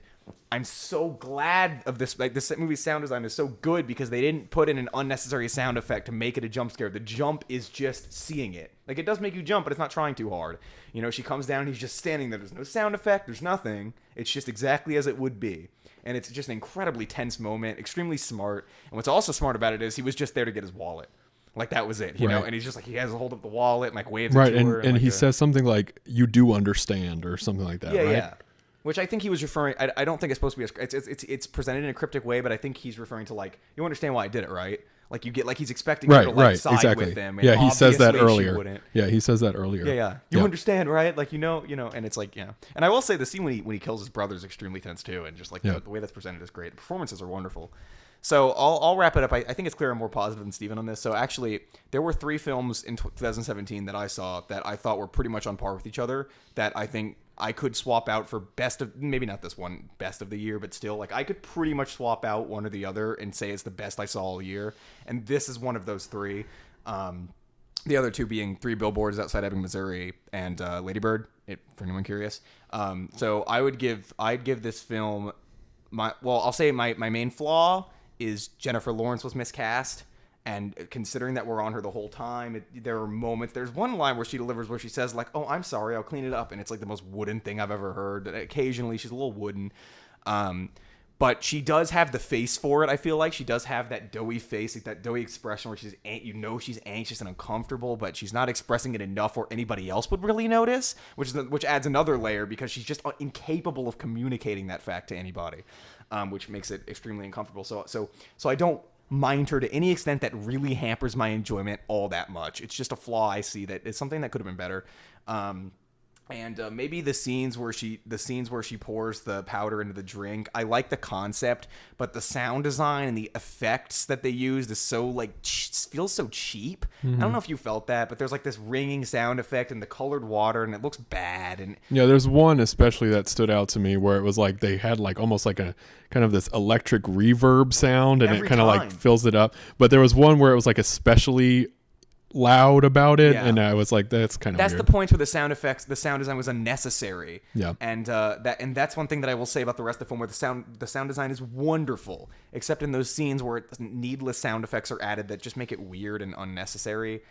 I'm so glad of this. Like, this movie's sound design is so good because they didn't put in an unnecessary sound effect to make it a jump scare. The jump is just seeing it. Like, it does make you jump, but it's not trying too hard. You know, she comes down, and he's just standing there. There's no sound effect. There's nothing. It's just exactly as it would be. And it's just an incredibly tense moment, extremely smart. And what's also smart about it is he was just there to get his wallet. Like, that was it, you know? And he's just like, he has a hold of the wallet and like waves it to her. And like he says something like, "You do understand," or something like that, right? Yeah. Which I think he was referring. I don't think it's supposed to be. It's presented in a cryptic way, but I think he's referring to, like, you understand why I did it, right? Like, you get, like, he's expecting her to like side with him. And yeah, he says that earlier. Yeah, he says that earlier. Yeah. You understand, right? Like, you know, and it's like, yeah. And I will say the scene when he kills his brother is extremely tense too, and just like the way that's presented is great. The performances are wonderful. So I'll wrap it up. I think it's clear I'm more positive than Steven on this. So actually, there were 3 films in 2017 that I saw that I thought were pretty much on par with each other, that I think I could swap out for best of, maybe not this one, best of the year, but still, like, I could pretty much swap out one or the other and say it's the best I saw all year. And this is one of those 3. The other 2 being 3 Billboards Outside Ebbing, Missouri, and Lady Bird, for anyone curious. So I'd give this film I'll say my main flaw is Jennifer Lawrence was miscast. And considering that we're on her the whole time, there are moments. There's one line where she delivers where she says, like, "Oh, I'm sorry, I'll clean it up." And it's like the most wooden thing I've ever heard. Occasionally, she's a little wooden. But she does have the face for it, I feel like. She does have that doughy face, like that doughy expression where she's anxious and uncomfortable, but she's not expressing it enough where anybody else would really notice, which adds another layer because she's just incapable of communicating that fact to anybody, which makes it extremely uncomfortable. So I don't mind her to any extent that really hampers my enjoyment all that much. It's just a flaw I see that is something that could have been better. And maybe the scenes where she pours the powder into the drink. I like the concept, but the sound design and the effects that they used is so like feels so cheap. I don't know if you felt that, but there's like this ringing sound effect and the colored water, and it looks bad. And yeah, there's one especially that stood out to me where it was like they had like almost like a kind of this electric reverb sound, and it kind of like fills it up. But there was one where it was like especially loud about it, and I was like, that's kind of weird. The point where the sound design was unnecessary. And that's one thing that I will say about the rest of the film, where the sound design is wonderful, except in those scenes where needless sound effects are added that just make it weird and unnecessary.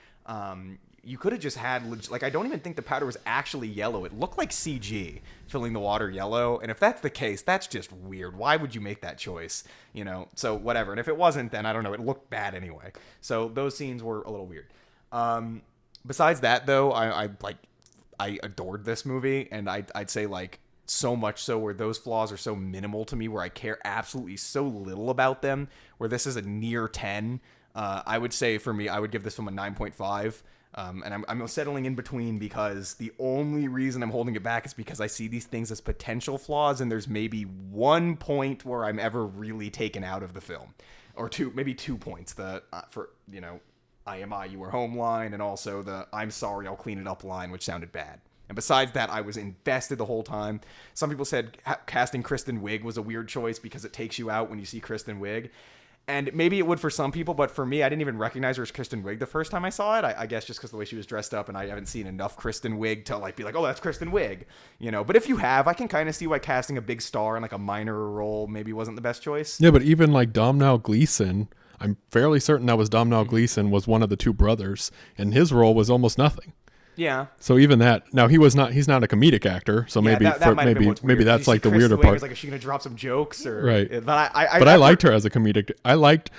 You could have just had, like, I don't even think the powder was actually yellow. It looked like CG filling the water yellow, and if that's the case, that's just weird. Why would you make that choice? You know, so whatever. And if it wasn't, then I don't know. It looked bad anyway. So those scenes were a little weird. Besides that, though, I adored this movie, and I'd say, like, so much so where those flaws are so minimal to me, where I care absolutely so little about them, where this is a near 10. I would say for me, I would give this film a 9.5. And I'm settling in between because the only reason I'm holding it back is because I see these things as potential flaws, and there's maybe 1 point where I'm ever really taken out of the film, or maybe 2 points. For you know, IMI, you were home line, and also the I'm sorry, I'll clean it up line, which sounded bad. And besides that, I was invested the whole time. Some people said casting Kristen Wiig was a weird choice because it takes you out when you see Kristen Wiig. And maybe it would for some people, but for me, I didn't even recognize her as Kristen Wiig the first time I saw it. I guess just because the way she was dressed up, and I haven't seen enough Kristen Wiig to like be like, oh, that's Kristen Wiig, you know. But if you have, I can kind of see why casting a big star in like a minor role maybe wasn't the best choice. Yeah, but even like Domhnall Gleeson, I'm fairly certain that was Domhnall Gleeson was one of the 2 brothers, and his role was almost nothing. Yeah. So even that, now he's not a comedic actor, so maybe maybe that's like the weirder part. Like, is she gonna drop some jokes or right? But I liked her as a comedic. I liked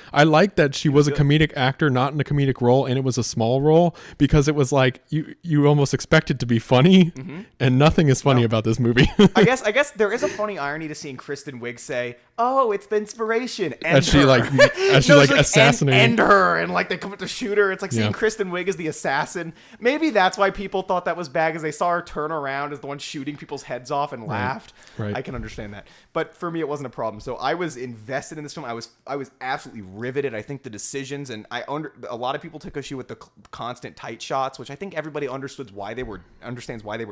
that she was a comedic actor, not in a comedic role, and it was a small role, because it was like you almost expect it to be funny, and nothing is funny about this movie. I guess there is a funny irony to seeing Kristen Wiig say, oh, it's the inspiration. As she assassinating. End her, and like they come up to shoot her. It's like seeing Kristen Wiig as the assassin. Maybe that's why people thought that was bad, because they saw her turn around as the one shooting people's heads off and laughed. Right. I can understand that. But for me, it wasn't a problem. So I was invested in this film. I was absolutely riveted. I think the decisions, and a lot of people took issue with the constant tight shots, which I think everybody understands why they were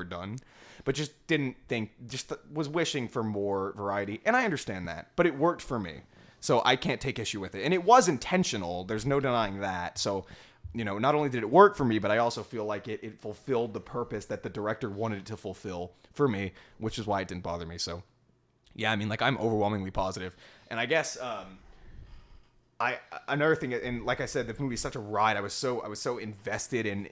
done, but just was wishing for more variety. And I understand that, but it worked for me. So I can't take issue with it. And it was intentional. There's no denying that. So, not only did it work for me, but I also feel like it fulfilled the purpose that the director wanted it to fulfill for me, which is why it didn't bother me. So, yeah, I mean, like, I'm overwhelmingly positive. And I guess another thing, and like I said, the movie is such a ride. I was so invested in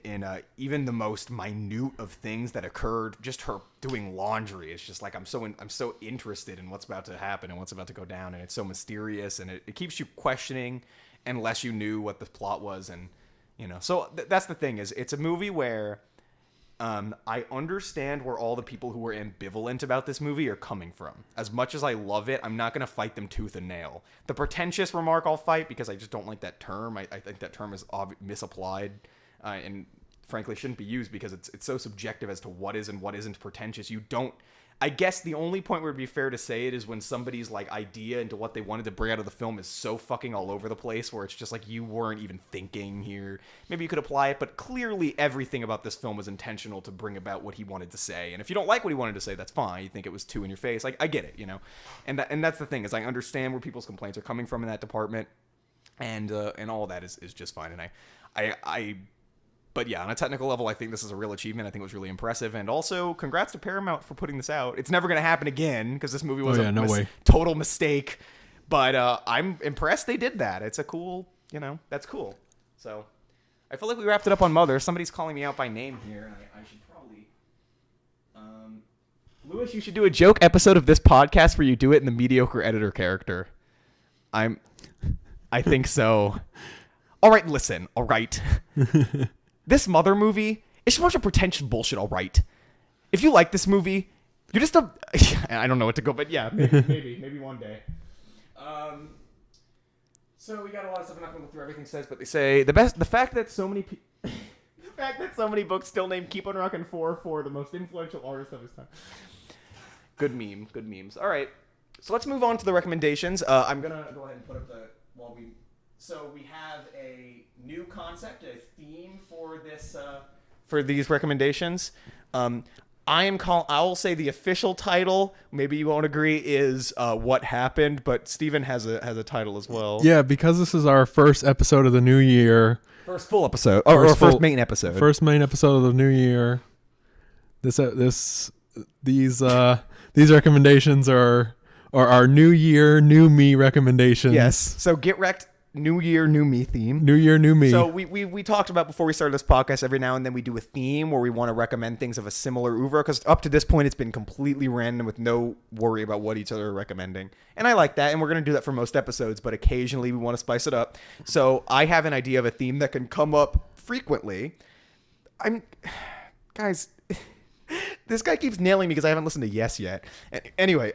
even the most minute of things that occurred. Just her doing laundry. It's just like I'm so interested in what's about to happen and what's about to go down, and it's so mysterious, and it keeps you questioning unless you knew what the plot was, and So that's the thing, is it's a movie where I understand where all the people who were ambivalent about this movie are coming from. As much as I love it, I'm not going to fight them tooth and nail. The pretentious remark I'll fight, because I just don't like that term. I think that term is misapplied and frankly shouldn't be used, because it's so subjective as to what is and what isn't pretentious. I guess the only point where it'd be fair to say it is when somebody's like idea into what they wanted to bring out of the film is so fucking all over the place, where it's just like you weren't even thinking here. Maybe you could apply it, but clearly everything about this film was intentional to bring about what he wanted to say. And if you don't like what he wanted to say, that's fine. You think it was too in your face. Like, I get it, And that's the thing, is I understand where people's complaints are coming from in that department, and all that is just fine. And But yeah, on a technical level, I think this is a real achievement. I think it was really impressive. And also, congrats to Paramount for putting this out. It's never going to happen again, because this movie was total mistake. But I'm impressed they did that. It's a cool, that's cool. So I feel like we wrapped it up on Mother. Somebody's calling me out by name here. And I should probably... Lewis, you should do a joke episode of this podcast where you do it in the mediocre editor character. I think so. All right, listen. All right. This Mother movie, it's just a bunch of pretentious bullshit, all right? If you like this movie, you're just a... I don't know what to go, but yeah, maybe one day. So we got a lot of stuff. I'm not going to go through everything it says, but they say the fact that so many books still name Keep on Rockin' 4 for the most influential artist of his time. Good memes. All right, so let's move on to the recommendations. I'm going to go ahead and put up So we have a new concept, a theme for this, for these recommendations. I will say the official title, maybe you won't agree, is What Happened, but Steven has a title as well. Yeah, because this is our first episode of the new year. First full episode, or first main episode. First main episode of the new year. These recommendations are our new year, new me recommendations. Yes. So Get Recc'd. New Year, New Me theme. New Year, New Me. So we talked about before we started this podcast, every now and then we do a theme where we want to recommend things of a similar oeuvre, because up to this point it's been completely random with no worry about what each other are recommending. And I like that, and we're going to do that for most episodes, but occasionally we want to spice it up. So I have an idea of a theme that can come up frequently. Guys, this guy keeps nailing me because I haven't listened to Yes yet. Anyway,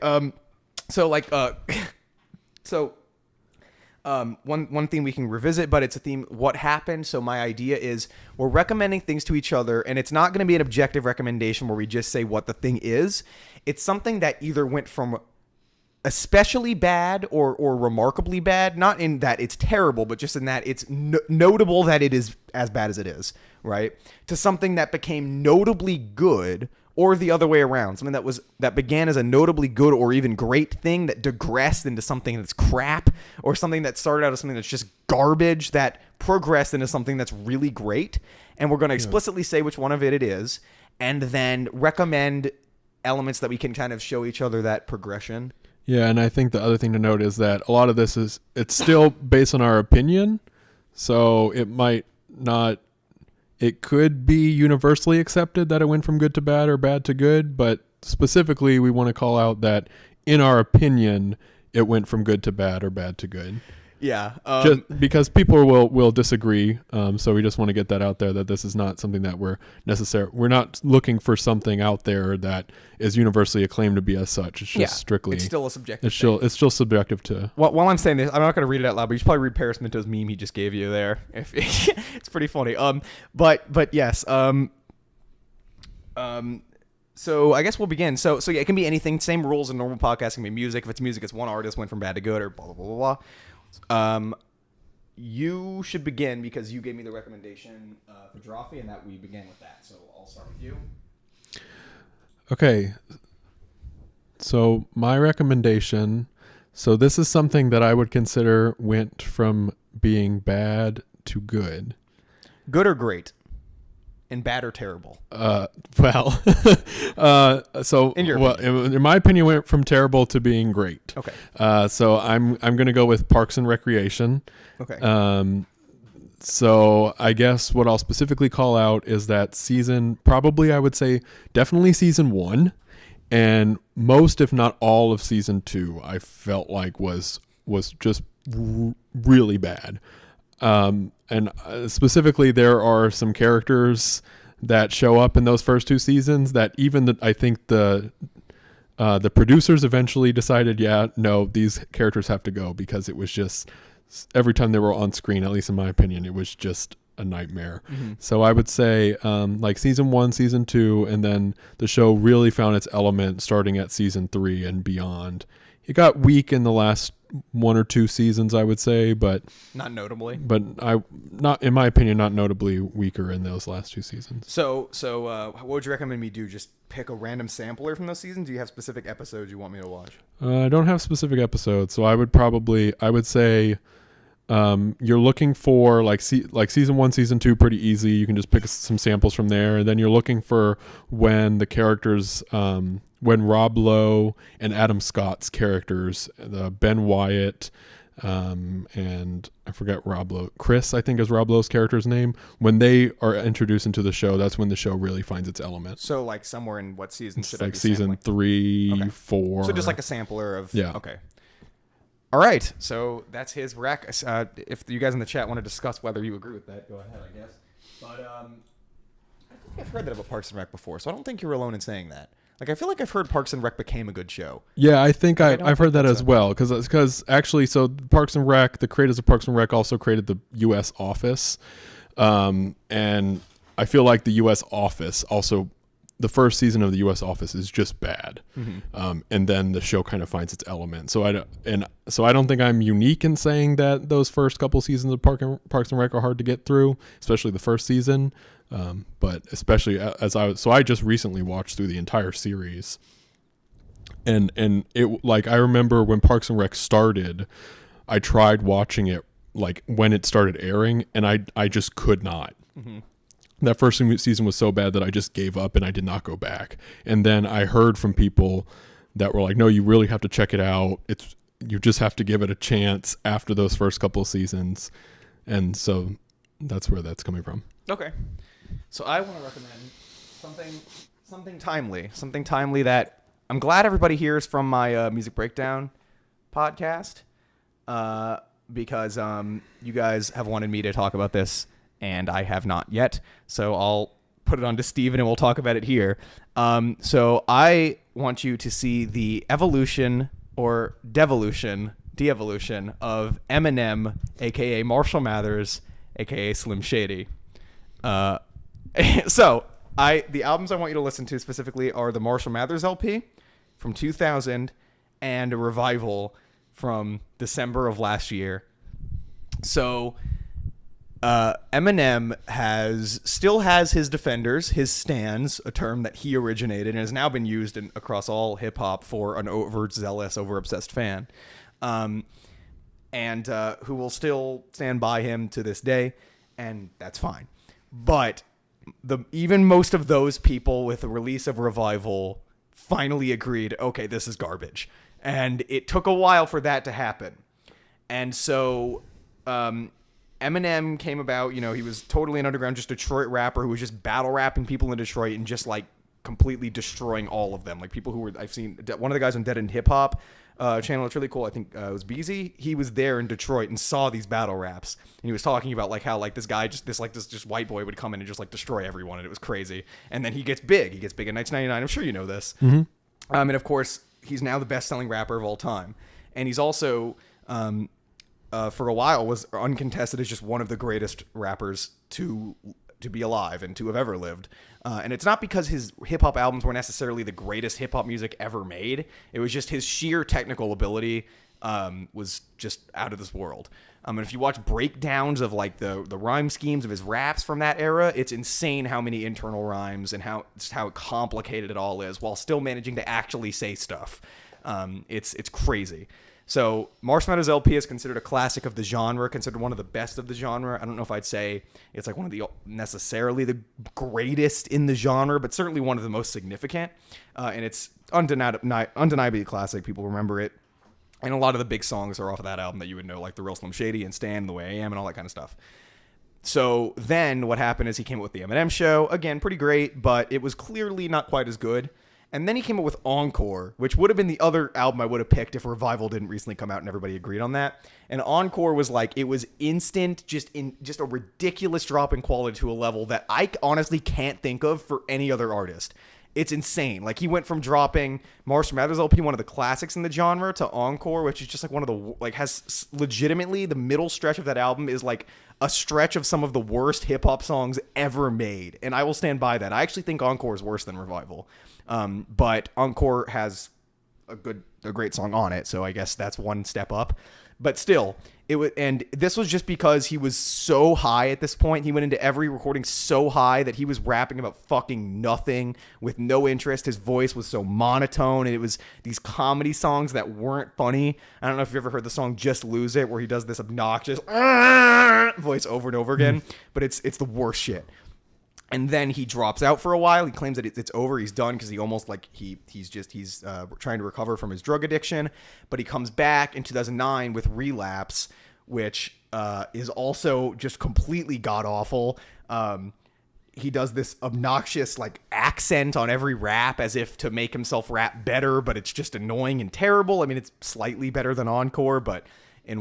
one theme we can revisit, but it's a theme, what happened. So my idea is we're recommending things to each other, and it's not going to be an objective recommendation where we just say what the thing is. It's something that either went from especially bad or remarkably bad, not in that it's terrible, but just in that it's notable that it is as bad as it is, right? To something that became notably good, or the other way around, something that began as a notably good or even great thing that digressed into something that's crap, or something that started out as something that's just garbage that progressed into something that's really great. And we're going to explicitly say which one of it is, and then recommend elements that we can kind of show each other that progression. Yeah, and I think the other thing to note is that a lot of this it's still based on our opinion, so it might not... It could be universally accepted that it went from good to bad or bad to good, but specifically we want to call out that in our opinion, it went from good to bad or bad to good. Yeah. Just because people will disagree, so we just want to get that out there, that this is not something that we're not looking for something out there that is universally acclaimed to be as such. It's just strictly, it's still a subjective thing. It's still subjective to. While I'm saying this, I'm not going to read it out loud, but you should probably read Paris Minto's meme he just gave you there. It's pretty funny. But yes. So I guess we'll begin. So yeah, it can be anything. Same rules in normal podcasting. It can be music. If it's music, it's one artist went from bad to good, or blah blah blah blah blah. You should begin because you gave me the recommendation for Drawfee, and that we began with that. So I'll start with you. Okay. So my recommendation. So this is something that I would consider went from being bad to good. Good or great? And bad or terrible? In my opinion, went from terrible to being great. Okay. So I'm gonna go with Parks and Recreation. Okay. So I guess what I'll specifically call out is that season, probably I would say definitely season 1, and most, if not all, of season 2, I felt like was just really bad. And specifically, there are some characters that show up in those first 2 seasons that I think the producers eventually decided, no, these characters have to go, because it was just, every time they were on screen, at least in my opinion, it was just a nightmare. Mm-hmm. So I would say like season 1, season 2, and then the show really found its element starting at season 3 and beyond. It got weak in the last 1 or 2 seasons, I would say, but not notably. But not in my opinion, not notably weaker in those last 2 seasons. So what would you recommend me do? Just pick a random sampler from those seasons? Do you have specific episodes you want me to watch? I don't have specific episodes, so I would say you're looking for like season 1, season 2, pretty easy. You can just pick some samples from there, and then you're looking for when the characters. When Rob Lowe and Adam Scott's characters, Ben Wyatt, and I forget Rob Lowe, Chris, I think is Rob Lowe's character's name. When they are introduced into the show, that's when the show really finds its element. So like somewhere in what season should I be like season sampling? 3, okay. 4. So just like a sampler of yeah. Okay. All right. So that's his rec. If you guys in the chat want to discuss whether you agree with that, go ahead, I guess. But I think I've heard that about Parks and Rec before, so I don't think you're alone in saying that. Like, I feel like I've heard Parks and Rec became a good show. Yeah, I think I've heard that as well. Because actually, so Parks and Rec, the creators of Parks and Rec also created the U.S. Office. And I feel like the U.S. Office also, the first season of the U.S. Office is just bad. Mm-hmm. And then the show kind of finds its element. So I don't think I'm unique in saying that those first couple seasons of Parks and Rec are hard to get through, especially the first season. But especially I just recently watched through the entire series, and it, like, I remember when Parks and Rec started, I tried watching it like when it started airing, and I just could not. Mm-hmm. That first season was so bad that I just gave up and I did not go back. And then I heard from people that were like, no, you really have to check it out. You just have to give it a chance after those first couple of seasons. And so that's where that's coming from. Okay. So I want to recommend something timely that I'm glad everybody hears from my music breakdown podcast, because you guys have wanted me to talk about this and I have not yet. So I'll put it on to Steven and we'll talk about it here. So I want you to see the evolution or de-evolution of Eminem, aka Marshall Mathers, aka Slim Shady. So the albums I want you to listen to specifically are the Marshall Mathers LP from 2000 and a Revival from December of last year. So Eminem still has his defenders, his stans, a term that he originated and has now been used across all hip hop for an overzealous, over-obsessed fan, and who will still stand by him to this day, and that's fine. But even most of those people with the release of Revival finally agreed, okay, this is garbage. And it took a while for that to happen. And so Eminem came about, he was totally an underground, just Detroit rapper who was just battle rapping people in Detroit and just like completely destroying all of them. Like people who I've seen, one of the guys on Dead End Hip Hop channel. It's really cool. I think it was Beezy. He was there in Detroit and saw these battle raps, and he was talking about like how like this guy this white boy would come in and just like destroy everyone, and it was crazy. And then he gets big. He gets big in 1999. I'm sure you know this. Mm-hmm. And of course, he's now the best-selling rapper of all time, and he's also for a while was uncontested as just one of the greatest rappers to be alive and to have ever lived. And it's not because his hip-hop albums were necessarily the greatest hip-hop music ever made. It was just his sheer technical ability was just out of this world. And if you watch breakdowns of like the rhyme schemes of his raps from that era, it's insane how many internal rhymes and how complicated it all is while still managing to actually say stuff. It's crazy. So Marshmallow's LP is considered a classic of the genre, considered one of the best of the genre. I don't know if I'd say it's like one of the necessarily the greatest in the genre, but certainly one of the most significant. And it's undeniably a classic. People remember it. And a lot of the big songs are off of that album that you would know, like The Real Slim Shady and Stan, The Way I Am, and all that kind of stuff. So then what happened is he came up with The Eminem Show. Again, pretty great, but it was clearly not quite as good. And then he came up with Encore, which would have been the other album I would have picked if Revival didn't recently come out and everybody agreed on that. And Encore was like, it was instant, just a ridiculous drop in quality to a level that I honestly can't think of for any other artist. It's insane. Like, he went from dropping Marshall Mathers LP, one of the classics in the genre, to Encore, which is just like one of the, like, has legitimately the middle stretch of that album is like a stretch of some of the worst hip hop songs ever made. And I will stand by that. I actually think Encore is worse than Revival. But Encore has a great song on it. So I guess that's one step up, but still and this was just because he was so high at this point. He went into every recording so high that he was rapping about fucking nothing with no interest. His voice was so monotone, and it was these comedy songs that weren't funny. I don't know if you've ever heard the song Just Lose It, where he does this obnoxious voice over and over again, but it's the worst shit. And then he drops out for a while. He claims that it's over. He's done because he almost like he's trying to recover from his drug addiction. But he comes back in 2009 with Relapse, which is also just completely god awful. He does this obnoxious like accent on every rap as if to make himself rap better, but it's just annoying and terrible. I mean, it's slightly better than Encore, but in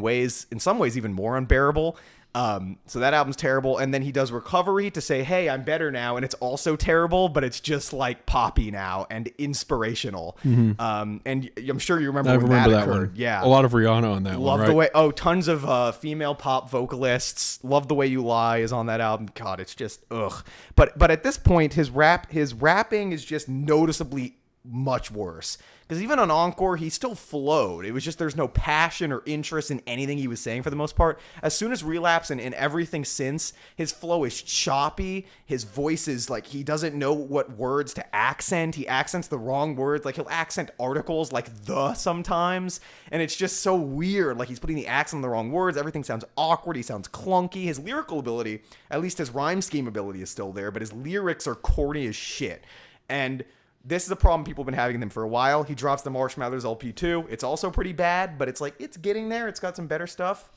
some ways even more unbearable. So that album's terrible. And then he does Recovery to say, hey, I'm better now. And it's also terrible, but it's just like poppy now and inspirational. Mm-hmm. And I'm sure you remember when that occurred. One. Yeah. A lot of Rihanna on that one. Love right? the way, tons of female pop vocalists. Love the Way You Lie is on that album. God, it's just, ugh. But at this point, his rapping is just noticeably much worse. Because even on Encore, he still flowed. It was just there's no passion or interest in anything he was saying for the most part. As soon as Relapse and everything since, his flow is choppy. His voice is like he doesn't know what words to accent. He accents the wrong words. Like he'll accent articles like the sometimes. And it's just so weird. Like he's putting the accent on the wrong words. Everything sounds awkward. He sounds clunky. His lyrical ability, at least his rhyme scheme ability is still there, but his lyrics are corny as shit. And this is a problem people have been having them for a while. He drops the Marsh Mathers LP2. It's also pretty bad, but it's like, it's getting there. It's got some better stuff.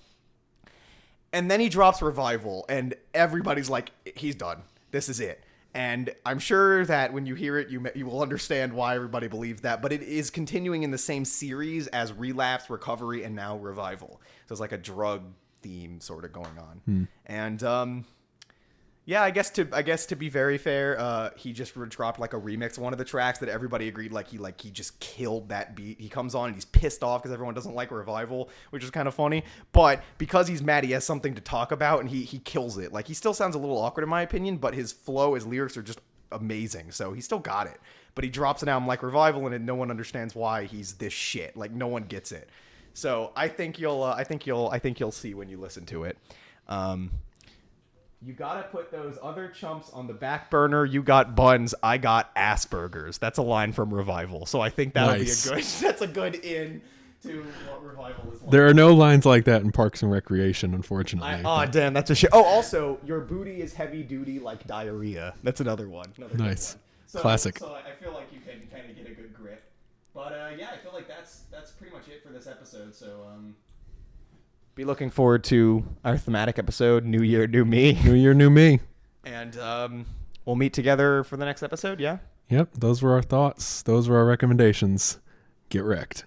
And then he drops Revival, and everybody's like, he's done. This is it. And I'm sure that when you hear it, you will understand why everybody believes that. But it is continuing in the same series as Relapse, Recovery, and now Revival. So it's like a drug theme sort of going on. And yeah, I guess to be very fair, he just dropped like a remix of one of the tracks that everybody agreed he just killed that beat. He comes on and he's pissed off because everyone doesn't like Revival, which is kind of funny. But because he's mad, he has something to talk about, and he kills it. Like, he still sounds a little awkward in my opinion, but his flow, his lyrics are just amazing. So he still got it. But he drops an album like Revival, and no one understands why he's this shit. Like, no one gets it. So I think you'll see when you listen to it. You gotta put those other chumps on the back burner. You got buns, I got Asperger's. That's a line from Revival. So I think that'll be that's a good in to what Revival is like. There are no lines like that in Parks and Recreation, unfortunately. Damn, that's a shit. Oh, also, your booty is heavy duty like diarrhea. That's another one. Nice. One. So, classic. So I feel like you can kind of get a good grip. But yeah, I feel like that's pretty much it for this episode. So be looking forward to our thematic episode, New Year, New Me. New Year, New Me. And we'll meet together for the next episode, yeah? Yep, those were our thoughts. Those were our recommendations. Get wrecked.